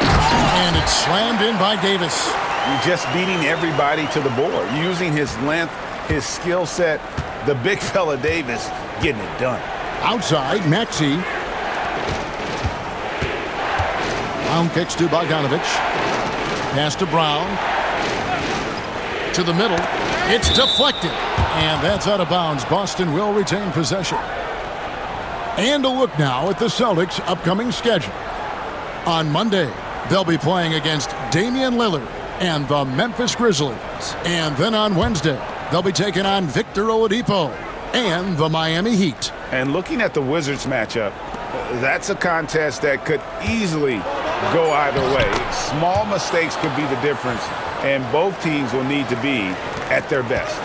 And it's slammed in by Davis. Just beating everybody to the board. Using his length, his skill set. The big fella Davis getting it done. Outside, Maxey. Brown kicks to Bogdanovich. Pass to Brown. To the middle. It's deflected. And that's out of bounds. Boston will retain possession. And a look now at the Celtics' upcoming schedule. On Monday, they'll be playing against Damian Lillard and the Memphis Grizzlies. And then on Wednesday, they'll be taking on Victor Oladipo and the Miami Heat. And looking at the Wizards matchup, that's a contest that could easily go either way. Small mistakes could be the difference, and both teams will need to be at their best.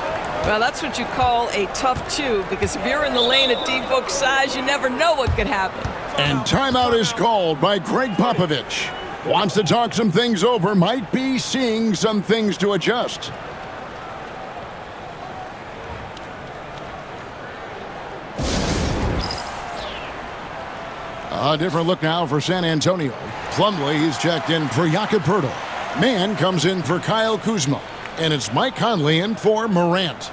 Well, that's what you call a tough 2, because if you're in the lane at D-Book size, you never know what could happen. And timeout is called by Greg Popovich. Wants to talk some things over, might be seeing some things to adjust. A different look now for San Antonio. Plumlee is checked in for Jakob Poeltl. Mann comes in for Kyle Kuzma. And it's Mike Conley in for Morant.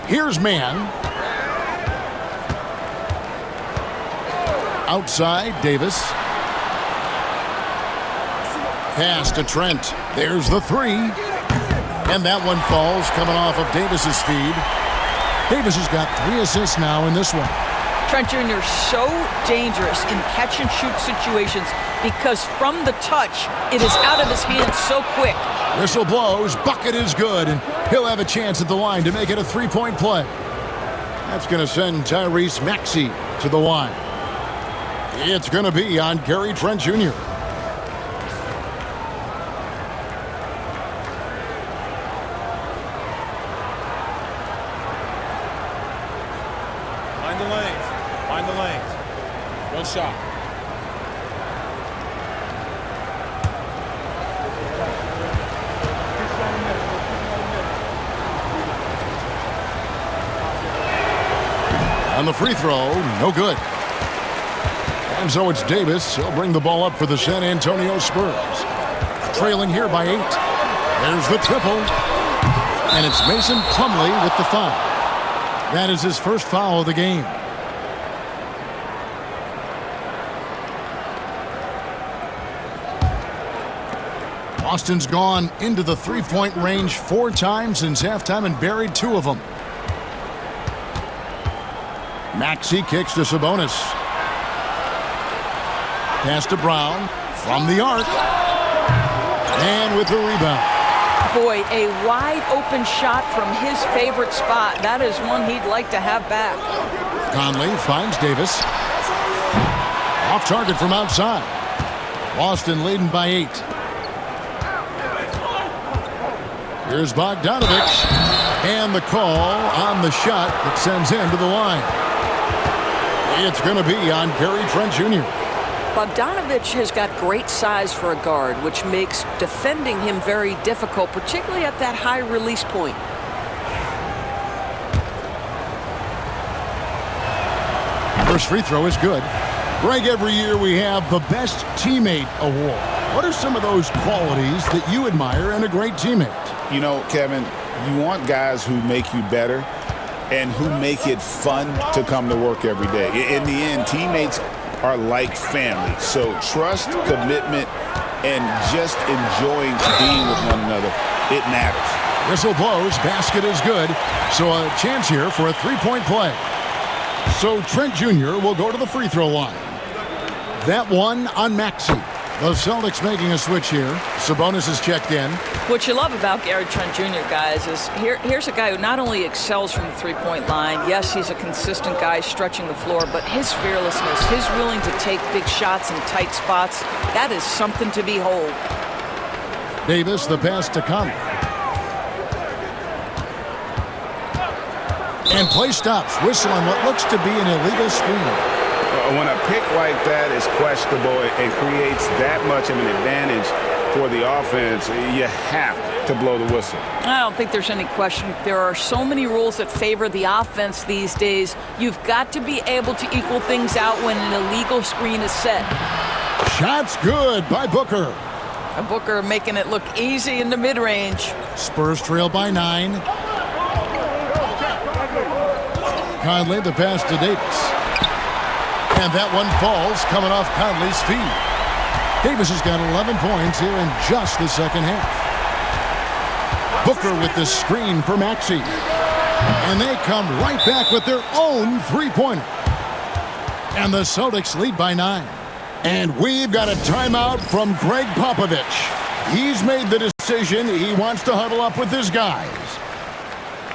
Here's Mann. Outside, Davis. Pass to Trent. There's the 3. And that one falls coming off of Davis's feed. Davis has got 3 assists now in this one. Trent Jr. so dangerous in catch-and-shoot situations because from the touch, it is out of his hands so quick. Whistle blows, bucket is good, and he'll have a chance at the line to make it a 3-point play. That's going to send Tyrese Maxey to the line. It's going to be on Gary Trent Jr. Find the lanes. Find the lanes. One shot. On the free throw, no good. And so it's Davis. He'll bring the ball up for the San Antonio Spurs. Trailing here by 8. There's the triple. And it's Mason Plumlee with the foul. That is his first foul of the game. Boston's gone into the three-point range 4 times since halftime and buried 2 of them. Maxey kicks to Sabonis. Pass to Brown from the arc. And with the rebound. Boy, a wide open shot from his favorite spot. That is one he'd like to have back. Conley finds Davis. Off target from outside. Boston leading by 8. Here's Bogdanovich. And the call on the shot that sends him to the line. It's going to be on Gary Trent Jr. Bogdanovich has got great size for a guard, which makes defending him very difficult, particularly at that high release point. First free throw is good. Greg, every year we have the Best Teammate Award. What are some of those qualities that you admire in a great teammate? You know, Kevin, you want guys who make you better and who make it fun to come to work every day. In the end, teammates are like family. So trust, commitment, and just enjoying being with one another, it matters. Whistle blows, basket is good. So a chance here for a 3-point play. So Trent Jr. will go to the free throw line. That one on Maxey. The Celtics making a switch here. Sabonis is checked in. What you love about Gary Trent Jr., guys, is here's a guy who not only excels from the three-point line. Yes, he's a consistent guy stretching the floor, but his fearlessness, his willing to take big shots in tight spots, that is something to behold. Davis, the pass to Conley. And play stops. Whistle on what looks to be an illegal screen. When a pick like that is questionable, it creates that much of an advantage for the offense. You have to blow the whistle. I don't think there's any question. There are so many rules that favor the offense these days. You've got to be able to equal things out when an illegal screen is set. Shots good by Booker. And Booker making it look easy in the mid-range. Spurs trail by 9. Conley, the pass to Davis. And that one falls, coming off Conley's feet. Davis has got 11 points here in just the second half. Booker with the screen for Maxey. And they come right back with their own three-pointer. And the Celtics lead by 9. And we've got a timeout from Greg Popovich. He's made the decision. He wants to huddle up with his guys.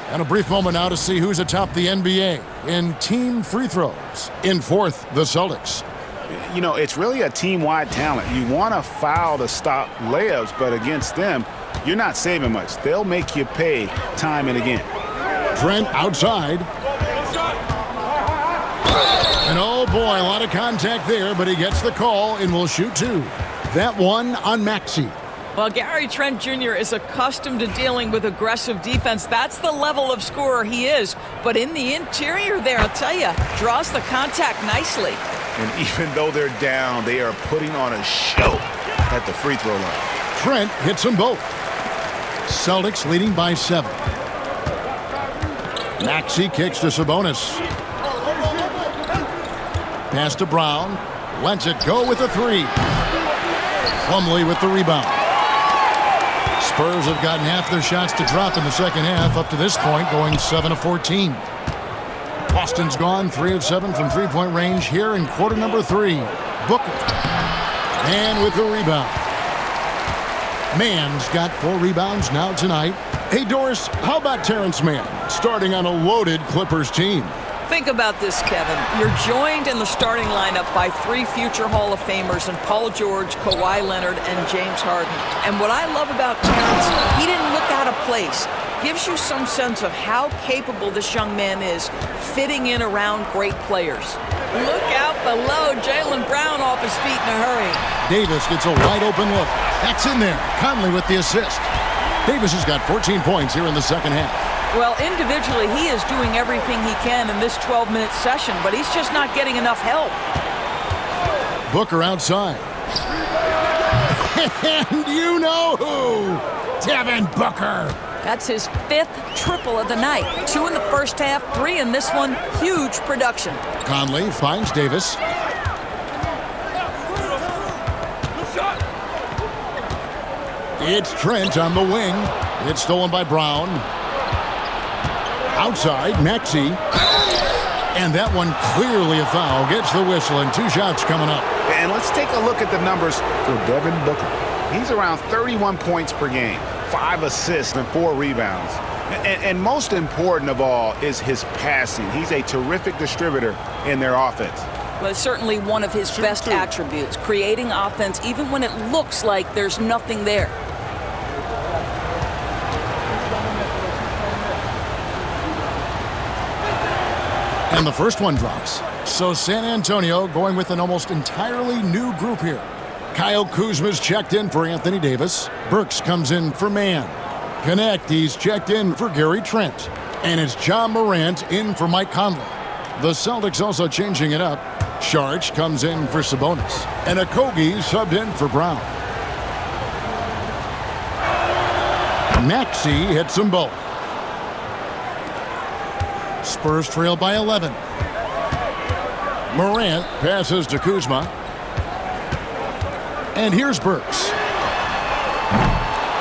And a brief moment now to see who's atop the NBA in team free throws. In fourth, the Celtics. You know, it's really a team-wide talent. You want to foul to stop layups, but against them, you're not saving much. They'll make you pay time and again. Trent outside. And oh boy, a lot of contact there, but he gets the call and will shoot 2. That one on Maxey. Well, Gary Trent Jr. is accustomed to dealing with aggressive defense. That's the level of scorer he is. But in the interior there, I'll tell you, draws the contact nicely. And even though they're down, they are putting on a show at the free throw line. Trent hits them both. Celtics leading by 7. Maxey kicks to Sabonis. Pass to Brown. Lets it go with a 3. Plumlee with the rebound. Spurs have gotten half their shots to drop in the second half up to this point, going 7 of 14. Boston's gone 3 of 7 from three-point range here in quarter number 3. Booker. And with the rebound. Mann's got 4 rebounds now tonight. Hey, Doris, how about Terrence Mann starting on a loaded Clippers team? Think about this, Kevin. You're joined in the starting lineup by 3 future Hall of Famers in Paul George, Kawhi Leonard, and James Harden. And what I love about Terrence, he didn't look out of place. Gives you some sense of how capable this young man is fitting in around great players. Look out below. Jaylen Brown off his feet in a hurry. Davis gets a wide open look. That's in there. Conley with the assist. Davis has got 14 points here in the second half. Well, individually, he is doing everything he can in this 12-minute session, but he's just not getting enough help. Booker outside. And you know who? Devin Booker. That's his 5th triple of the night. 2 in the first half, 3 in this one. Huge production. Conley finds Davis. It's Trent on the wing. It's stolen by Brown. Outside, Maxey. And that one clearly a foul. Gets the whistle and 2 shots coming up. And let's take a look at the numbers for Devin Booker. He's around 31 points per game, 5 assists and 4 rebounds. And most important of all is his passing. He's a terrific distributor in their offense. Well, it's certainly one of his best attributes, creating offense even when it looks like there's nothing there. And the first one drops. So San Antonio going with an almost entirely new group here. Kyle Kuzma's checked in for Anthony Davis. Burks comes in for Mann. Konecny's checked in for Gary Trent. And it's John Morant in for Mike Conley. The Celtics also changing it up. Saric comes in for Sabonis. And Okogie subbed in for Brown. Maxey hits them both. Spurs trail by 11. Morant passes to Kuzma. And here's Burks.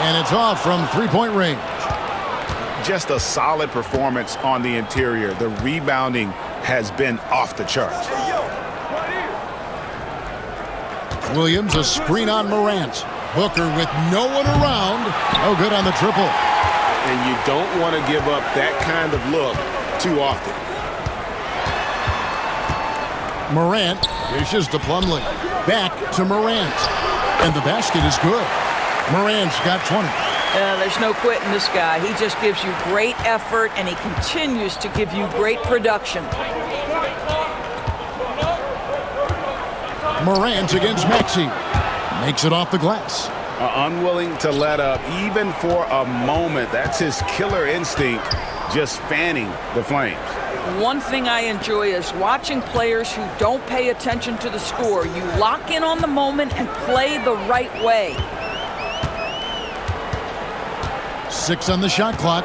And it's off from three-point range. Just a solid performance on the interior. The rebounding has been off the charts. Williams, a screen on Morant. Booker with no one around. No good on the triple. And you don't want to give up that kind of look too often. Morant dishes to Plumlee. Back to Morant. And the basket is good. Morant's got 20. There's no quitting this guy. He just gives you great effort, and he continues to give you great production. Morant against Maxey. Makes it off the glass. Unwilling to let up even for a moment. That's his killer instinct, just fanning the flames. One thing I enjoy is watching players who don't pay attention to the score. You lock in on the moment and play the right way. 6 on the shot clock.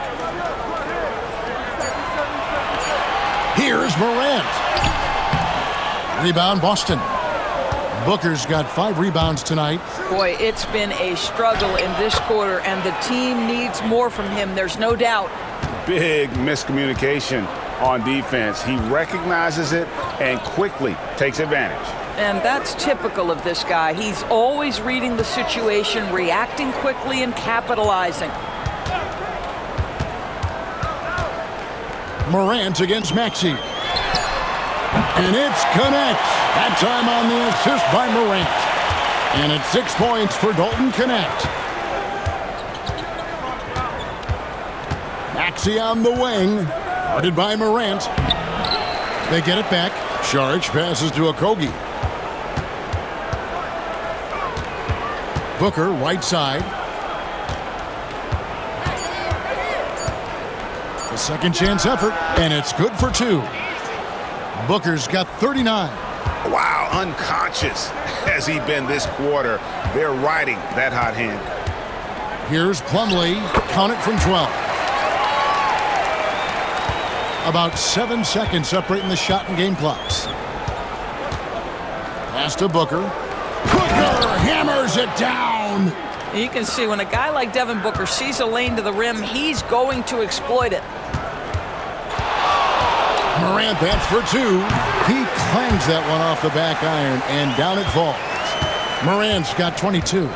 Here's Morant. Rebound, Boston. Booker's got 5 rebounds tonight. Boy, it's been a struggle in this quarter, and the team needs more from him. There's no doubt. Big miscommunication on defense. He recognizes it and quickly takes advantage. And that's typical of this guy. He's always reading the situation, reacting quickly, and capitalizing. Morant against Maxey. And it's connect. That time on the assist by Morant. And it's 6 points for Dalton Connect. Maxey on the wing. Guarded by Morant. They get it back. Saric passes to Okogie. Booker, right side. A second chance effort, and it's good for 2. Booker's got 39. Wow, unconscious has he been this quarter. They're riding that hot hand. Here's Plumlee. Count it from 12. About 7 seconds separating the shot and game clocks. Pass to Booker. Booker hammers it down. You can see when a guy like Devin Booker sees a lane to the rim, he's going to exploit it. Morant, that's for 2. He clangs that one off the back iron, and down it falls. Morant's got 22.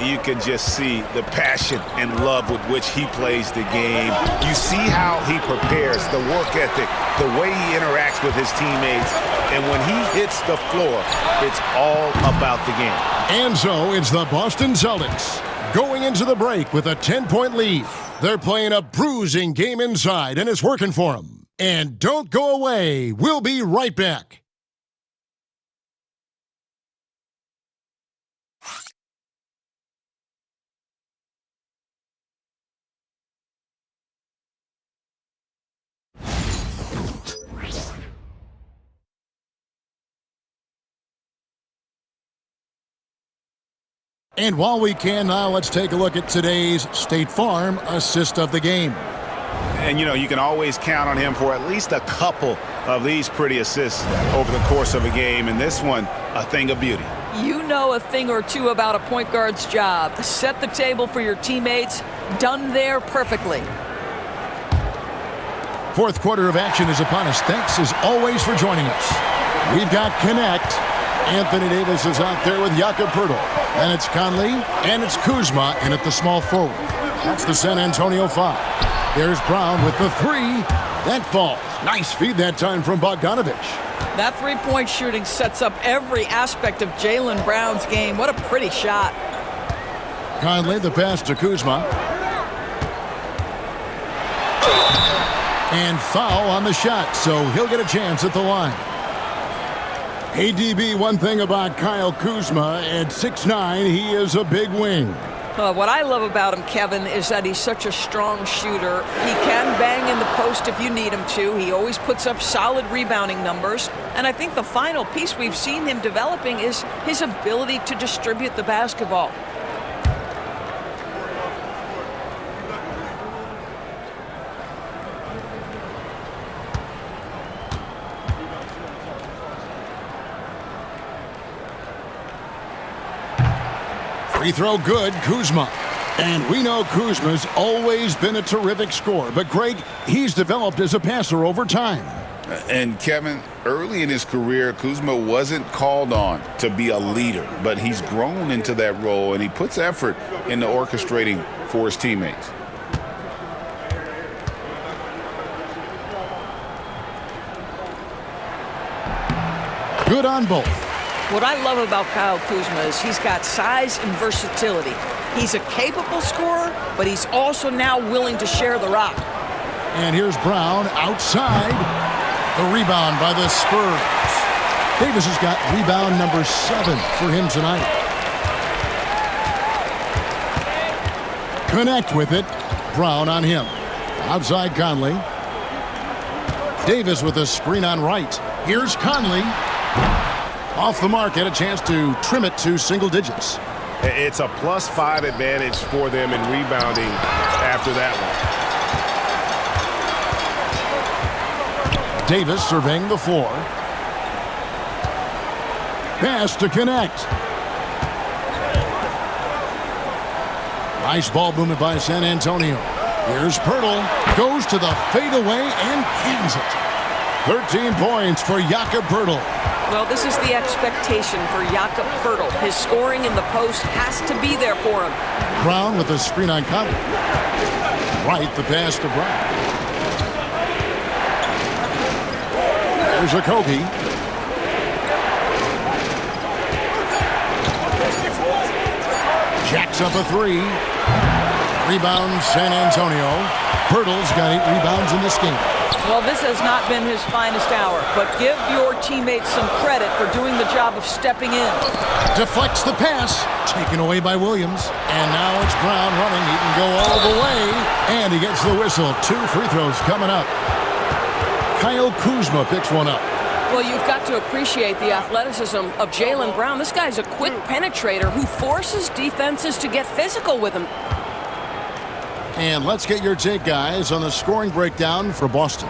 You can just see the passion and love with which he plays the game. You see how he prepares, the work ethic, the way he interacts with his teammates. And when he hits the floor, it's all about the game. And so it's the Boston Celtics going into the break with a 10-point lead. They're playing a bruising game inside, and it's working for them. And don't go away. We'll be right back. And while we can now, let's take a look at today's State Farm assist of the game. And, you know, you can always count on him for at least a couple of these pretty assists over the course of a game. And this one, a thing of beauty. You know a thing or two about a point guard's job. Set the table for your teammates. Done there perfectly. Fourth quarter of action is upon us. Thanks, as always, for joining us. We've got Connect. Anthony Davis is out there with Jakob Poeltl. And it's Conley, and it's Kuzma in at the small forward. That's the San Antonio 5. There's Brown with the 3. That falls. Nice feed that time from Bogdanovich. That three-point shooting sets up every aspect of Jaylen Brown's game. What a pretty shot. Conley, the pass to Kuzma. And foul on the shot, so he'll get a chance at the line. ADB, one thing about Kyle Kuzma, at 6'9", he is a big wing. What I love about him, Kevin, is that he's such a strong shooter. He can bang in the post if you need him to. He always puts up solid rebounding numbers. And I think the final piece we've seen him developing is his ability to distribute the basketball. Free throw good, Kuzma. And we know Kuzma's always been a terrific scorer, but Greg, he's developed as a passer over time. And Kevin, early in his career, Kuzma wasn't called on to be a leader, but he's grown into that role, and he puts effort into orchestrating for his teammates. Good on both. What I love about Kyle Kuzma is he's got size and versatility. He's a capable scorer, but he's also now willing to share the rock. And here's Brown outside. The rebound by the Spurs. Davis has got rebound number 7 for him tonight. Connect with it. Brown on him. Outside Conley. Davis with a screen on right. Here's Conley. Off the mark, had a chance to trim it to single digits. It's a +5 advantage for them in rebounding after that one. Davis surveying the floor. Pass to connect. Nice ball movement by San Antonio. Here's Pirtle. Goes to the fadeaway and cans it. 13 points for Jakob Pirtle. Well, this is the expectation for Jakob Pirtle. His scoring in the post has to be there for him. Brown with a screen on Conley. Right, the pass to Brown. There's a Kogi. Jacks up a 3. Rebound San Antonio. Pirtle's got 8 rebounds in this game. Well, this has not been his finest hour, but give your teammates some credit for doing the job of stepping in. Deflects the pass, taken away by Williams. And now it's Brown running. He can go all the way, and he gets the whistle. 2 free throws coming up. Kyle Kuzma picks one up. Well, you've got to appreciate the athleticism of Jaylen Brown. This guy's a quick penetrator who forces defenses to get physical with him. And let's get your take, guys, on the scoring breakdown for Boston.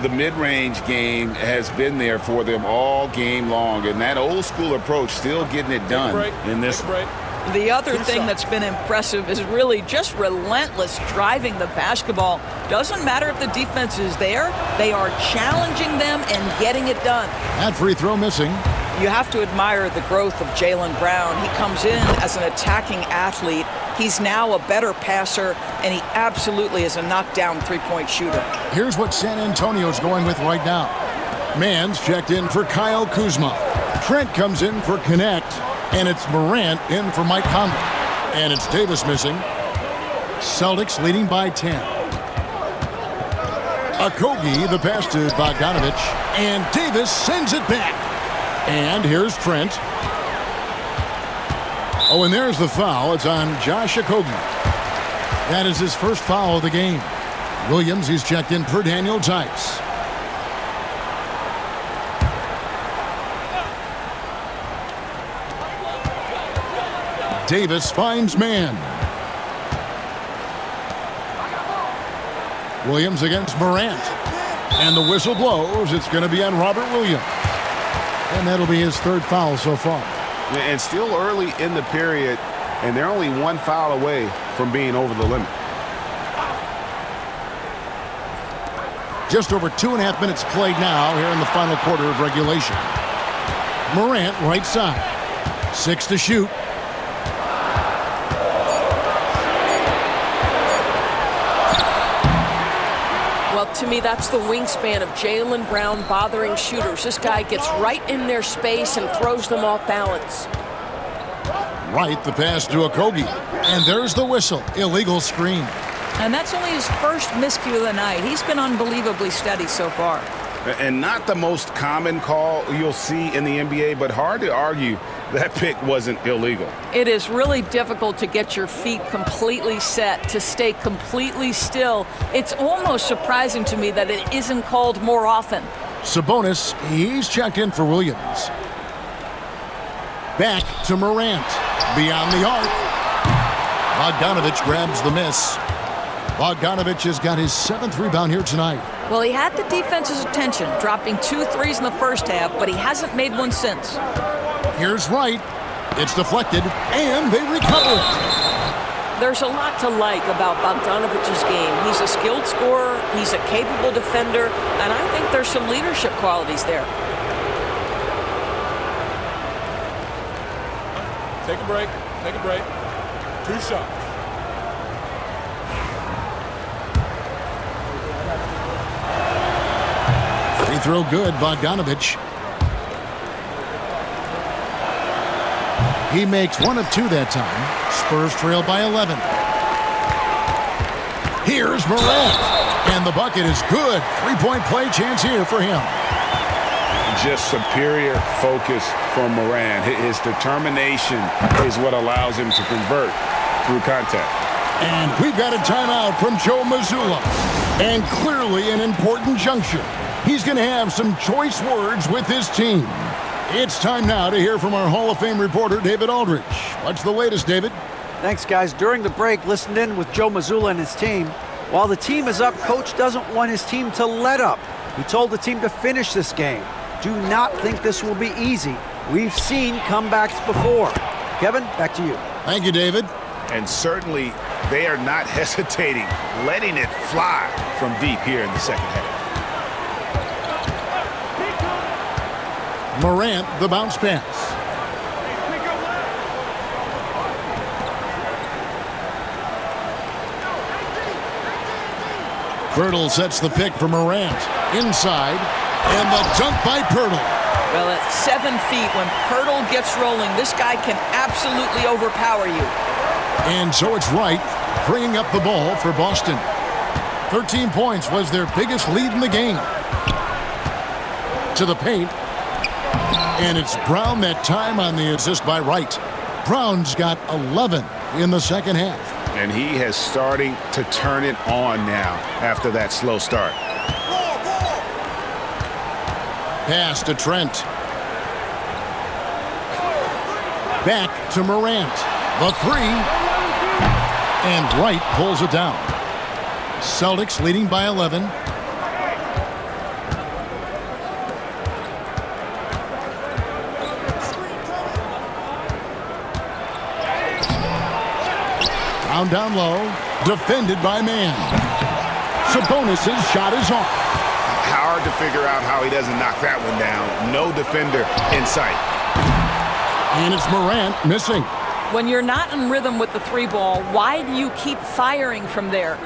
The mid-range game has been there for them all game long, and that old-school approach still getting it done in this one. The other thing that's been impressive is really just relentless driving the basketball. Doesn't matter if the defense is there, they are challenging them and getting it done. That free throw missing. You have to admire the growth of Jaylen Brown. He comes in as an attacking athlete. He's now a better passer, and he absolutely is a knockdown three-point shooter. Here's what San Antonio's going with right now. Mann's checked in for Kyle Kuzma. Trent comes in for Connect, and it's Morant in for Mike Conley. And it's Davis missing. Celtics leading by 10. Okogie, the pass to Bogdanovich, and Davis sends it back. And here's Trent. Oh, and there's the foul. It's on Josh Okogie. That is his first foul of the game. Williams, he's checked in for Daniel Tice. Davis finds man. Williams against Morant. And the whistle blows. It's going to be on Robert Williams. And that'll be his 3rd foul so far. And still early in the period, and they're only 1 foul away from being over the limit. Just over 2.5 minutes played now here in the final quarter of regulation. Morant, right side. 6 to shoot. Well, to me, that's the wingspan of Jaylen Brown bothering shooters. This guy gets right in their space and throws them off balance. Right, the pass to Okogie. And there's the whistle. Illegal screen. And that's only his first miscue of the night. He's been unbelievably steady so far. And not the most common call you'll see in the NBA, but hard to argue that pick wasn't illegal. It is really difficult to get your feet completely set, to stay completely still. It's almost surprising to me that it isn't called more often. Sabonis, he's checked in for Williams. Back to Morant. Beyond the arc. Bogdanovich grabs the miss. Bogdanovich has got his 7th rebound here tonight. Well, he had the defense's attention, dropping 2 threes in the first half, but he hasn't made one since. Here's Wright. It's deflected, and they recover it. There's a lot to like about Bogdanovic's game. He's a skilled scorer, he's a capable defender, and I think there's some leadership qualities there. Take a break. Take a break. 2 shots. Free throw good, Bogdanovic. He makes 1 of 2 that time. Spurs trail by 11. Here's Morant. And the bucket is good. 3-point play chance here for him. Just superior focus from Morant. His determination is what allows him to convert through contact. And we've got a timeout from Joe Mazzulla. And clearly an important juncture. He's going to have some choice words with his team. It's time now to hear from our Hall of Fame reporter, David Aldridge. What's the latest, David? Thanks, guys. During the break, listened in with Joe Mazzulla and his team. While the team is up, Coach doesn't want his team to let up. He told the team to finish this game. Do not think this will be easy. We've seen comebacks before. Kevin, back to you. Thank you, David. And certainly, they are not hesitating, letting it fly from deep here in the second half. Morant, the bounce pass. Pirtle sets the pick for Morant. Inside, and the dunk by Pirtle. Well, at 7 feet, when Pirtle gets rolling, this guy can absolutely overpower you. And so it's Wright bringing up the ball for Boston. 13 points was their biggest lead in the game. To the paint. And it's Brown that time on the assist by Wright. Brown's got 11 in the second half. And he has starting to turn it on now after that slow start. Pass to Trent. Back to Morant. The 3. And Wright pulls it down. Celtics leading by 11. Down low, defended by Mann. Sabonis' shot is off. Hard to figure out how he doesn't knock that one down. No defender in sight. And it's Morant missing. When you're not in rhythm with the 3 ball, why do you keep firing from there?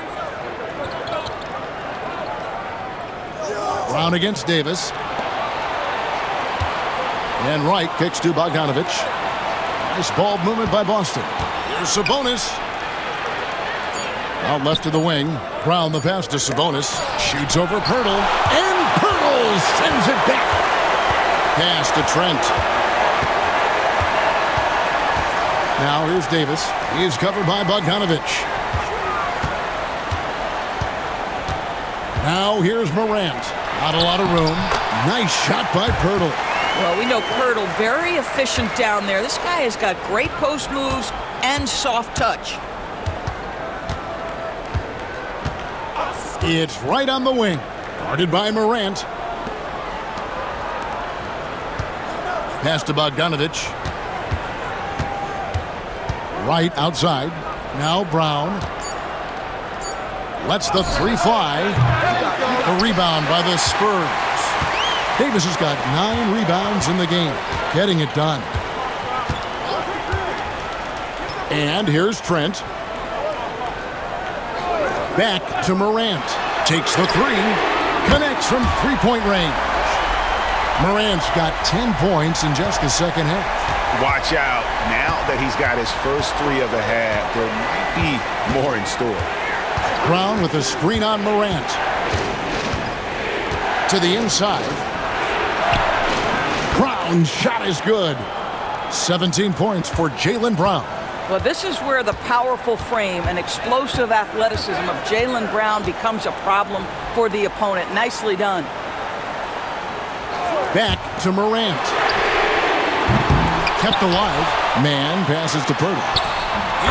Brown against Davis. And Wright kicks to Bogdanovich. Nice ball movement by Boston. Here's Sabonis. Out left to the wing. Brown the pass to Sabonis. Shoots over Pirtle. And Pirtle sends it back. Pass to Trent. Now here's Davis. He's covered by Bogdanovich. Now here's Morant. Not a lot of room. Nice shot by Pirtle. Well, we know Pirtle very efficient down there. This guy has got great post moves and soft touch. It's right on the wing. Guarded by Morant. Pass to Bogdanovich. Right outside. Now Brown. Lets the 3 fly. The rebound by the Spurs. Davis has got 9 rebounds in the game. Getting it done. And here's Trent. Back to Morant. Takes the 3. Connects from 3-point range. Morant's got 10 points in just the second half. Watch out. Now that he's got his first 3 of the half, there might be more in store. Brown with a screen on Morant. To the inside. Brown's shot is good. 17 points for Jaylen Brown. Well, this is where the powerful frame and explosive athleticism of Jaylen Brown becomes a problem for the opponent. Nicely done. Back to Morant. Kept alive. Mann passes to Pirtle.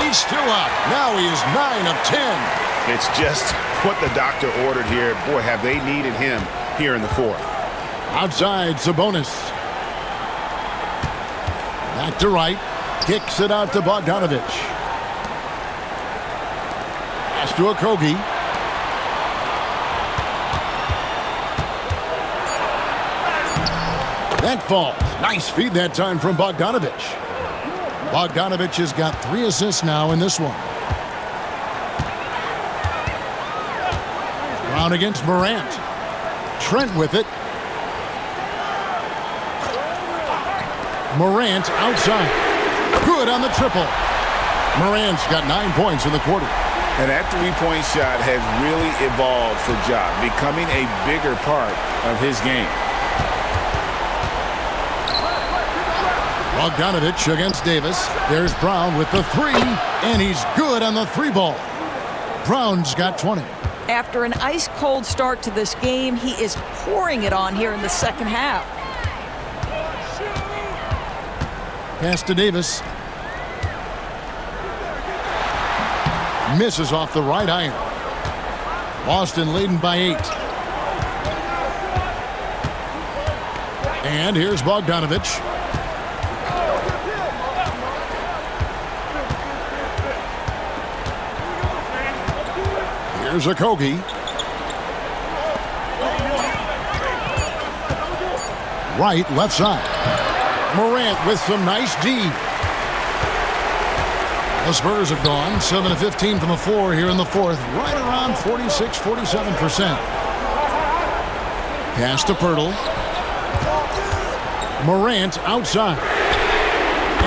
He's still up. Now he is 9 of 10. It's just what the doctor ordered here. Boy, have they needed him here in the 4th. Outside, Sabonis. Back to Wright. Kicks it out to Bogdanovich. Pass to Okogie. That falls. Nice feed that time from Bogdanovich. Bogdanovich has got 3 assists now in this one. Brown against Morant. Trent with it. Morant outside. Good on the triple. Morant's got 9 points in the quarter. And that three-point shot has really evolved for Ja, becoming a bigger part of his game. Bogdanovich against Davis. There's Brown with the 3, and he's good on the 3-ball. Brown's got 20. After an ice-cold start to this game, he is pouring it on here in the second half. Pass to Davis. Misses off the right iron. Boston leading by 8. And here's Bogdanovich. Here's Okogie. Right, left side. Morant with some nice D. The Spurs have gone 7 of 15 from the floor here in the fourth, right around 46-47%. Pass to Pirtle. Morant outside.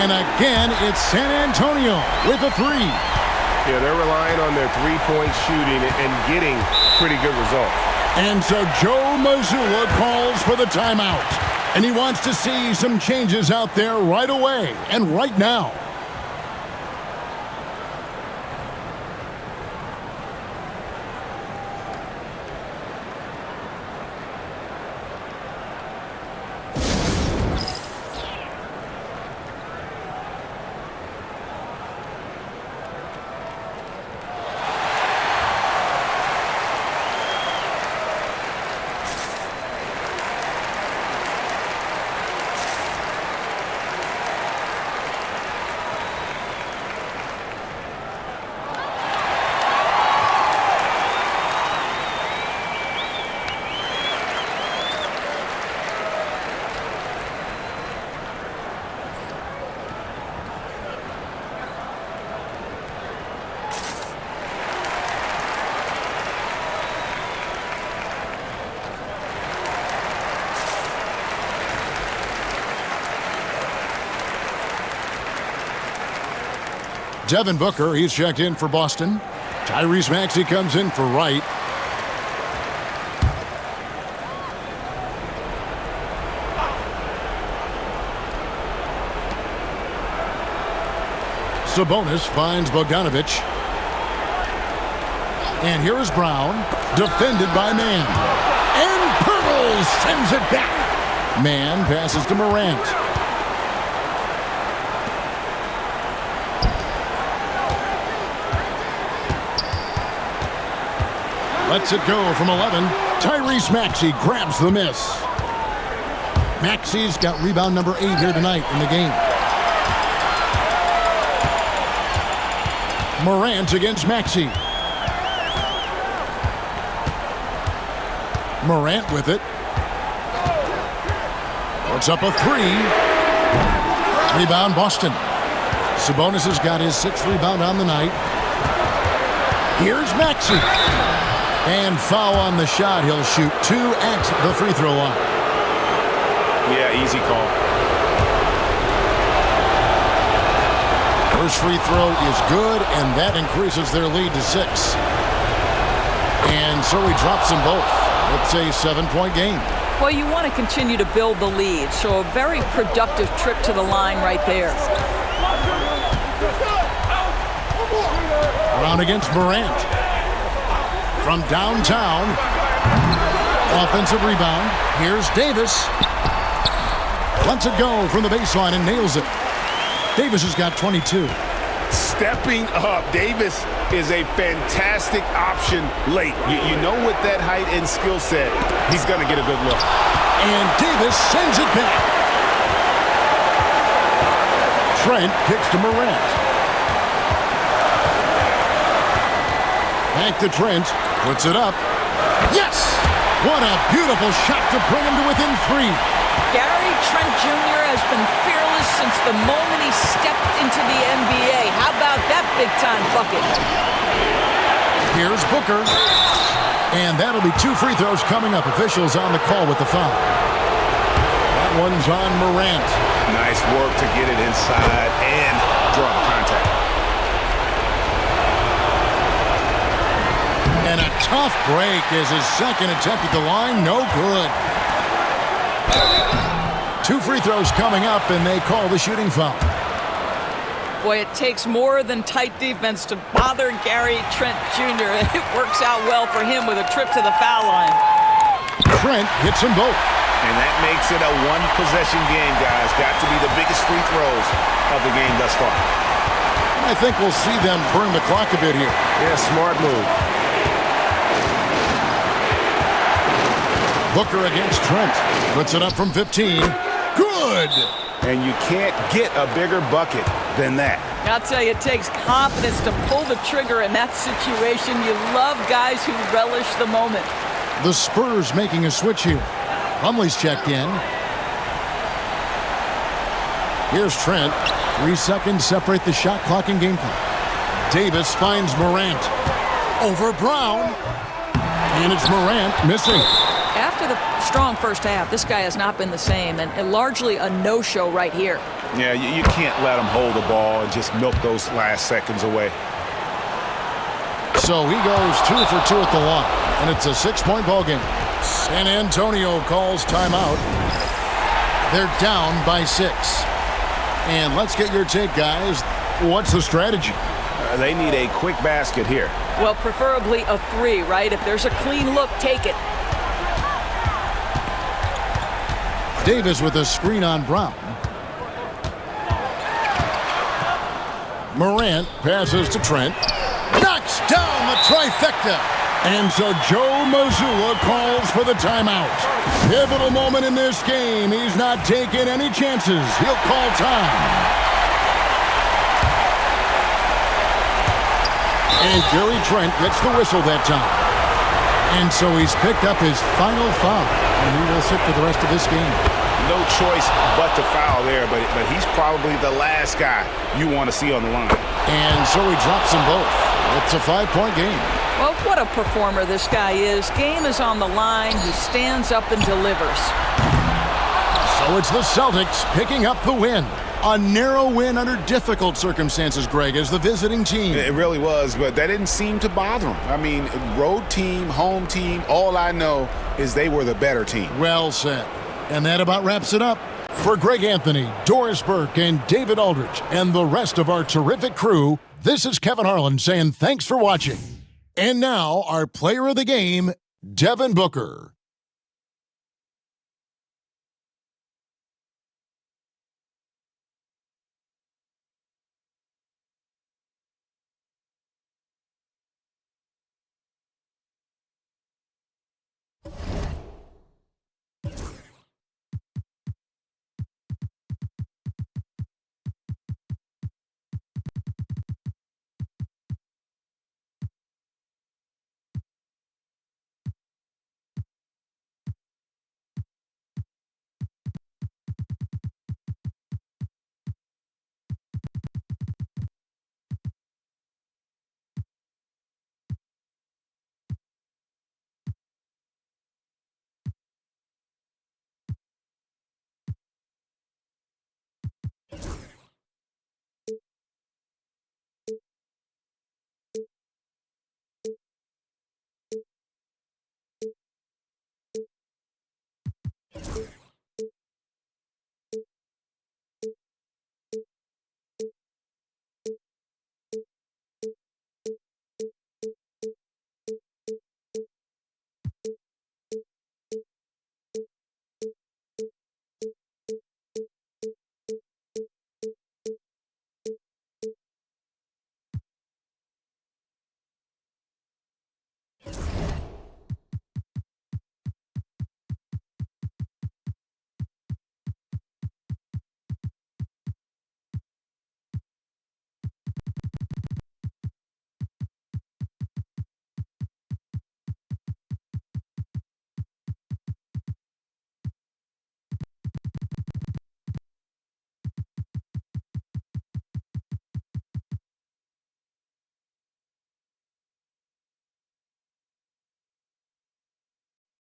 And again, it's San Antonio with a 3. Yeah, they're relying on their three-point shooting and getting pretty good results. And so Joe Mazzulla calls for the timeout. And he wants to see some changes out there right away and right now. Devin Booker, he's checked in for Boston. Tyrese Maxey comes in for Wright. Sabonis finds Bogdanovich. And here is Brown, defended by Mann. And Pirtle sends it back. Mann passes to Morant. Lets it go from 11. Tyrese Maxey grabs the miss. Maxey's got rebound number 8 here tonight in the game. Morant against Maxey. Morant with it. Puts up a 3. Rebound Boston. Sabonis has got his 6th rebound on the night. Here's Maxey. And foul on the shot. He'll shoot 2 at the free throw line. Yeah, easy call. First free throw is good, and that increases their lead to 6. And so he drops them both. It's a 7-point game. Well, you want to continue to build the lead, so a very productive trip to the line right there. Brown against Morant. From downtown. Offensive rebound. Here's Davis. Lets it go from the baseline and nails it. Davis has got 22. Stepping up. Davis is a fantastic option late. You know, with that height and skill set, he's going to get a good look. And Davis sends it back. Trent kicks to Morant. Back to Trent. Puts it up. Yes! What a beautiful shot to bring him to within 3. Gary Trent Jr. has been fearless since the moment he stepped into the NBA. How about that big-time bucket? Here's Booker. And that'll be 2 free throws coming up. Officials on the call with the foul. That one's on Morant. Nice work to get it inside and draw contact. And a tough break is his second attempt at the line. No good. 2 free throws coming up, and they call the shooting foul. Boy, it takes more than tight defense to bother Gary Trent Jr. It works out well for him with a trip to the foul line. Trent hits them both. And that makes it a one-possession game, guys. Got to be the biggest free throws of the game thus far. I think we'll see them burn the clock a bit here. Yeah, smart move. Booker against Trent. Puts it up from 15. Good! And you can't get a bigger bucket than that. I'll tell you, it takes confidence to pull the trigger in that situation. You love guys who relish the moment. The Spurs making a switch here. Plumlee's checked in. Here's Trent. 3 seconds separate the shot clock and game clock. Davis finds Morant. Over Brown. And it's Morant missing. After the strong first half, this guy has not been the same, and largely a no-show right here. Yeah, you can't let him hold the ball and just milk those last seconds away. So he goes 2 for 2 at the line, and it's a 6-point ball game. San Antonio calls timeout. They're down by 6. And let's get your take, guys. What's the strategy? They need a quick basket here. Well, preferably a 3, right? If there's a clean look, take it. Davis with a screen on Brown. Morant passes to Trent. Knocks down the trifecta. And so Joe Mazzulla calls for the timeout. Pivotal moment in this game. He's not taking any chances. He'll call time. And Gary Trent gets the whistle that time. And so he's picked up his final foul. And he will sit for the rest of this game. No choice but to foul there, but he's probably the last guy you want to see on the line. And so he drops them both. It's a 5-point game. Well, what a performer this guy is. Game is on the line. He stands up and delivers. So it's the Celtics picking up the win. A narrow win under difficult circumstances, Greg, as the visiting team. It really was, but that didn't seem to bother him. I mean, road team, home team, all I know is they were the better team. Well said. And that about wraps it up. For Greg Anthony, Doris Burke, and David Aldridge, and the rest of our terrific crew, this is Kevin Harlan saying thanks for watching. And now, our player of the game, Devin Booker.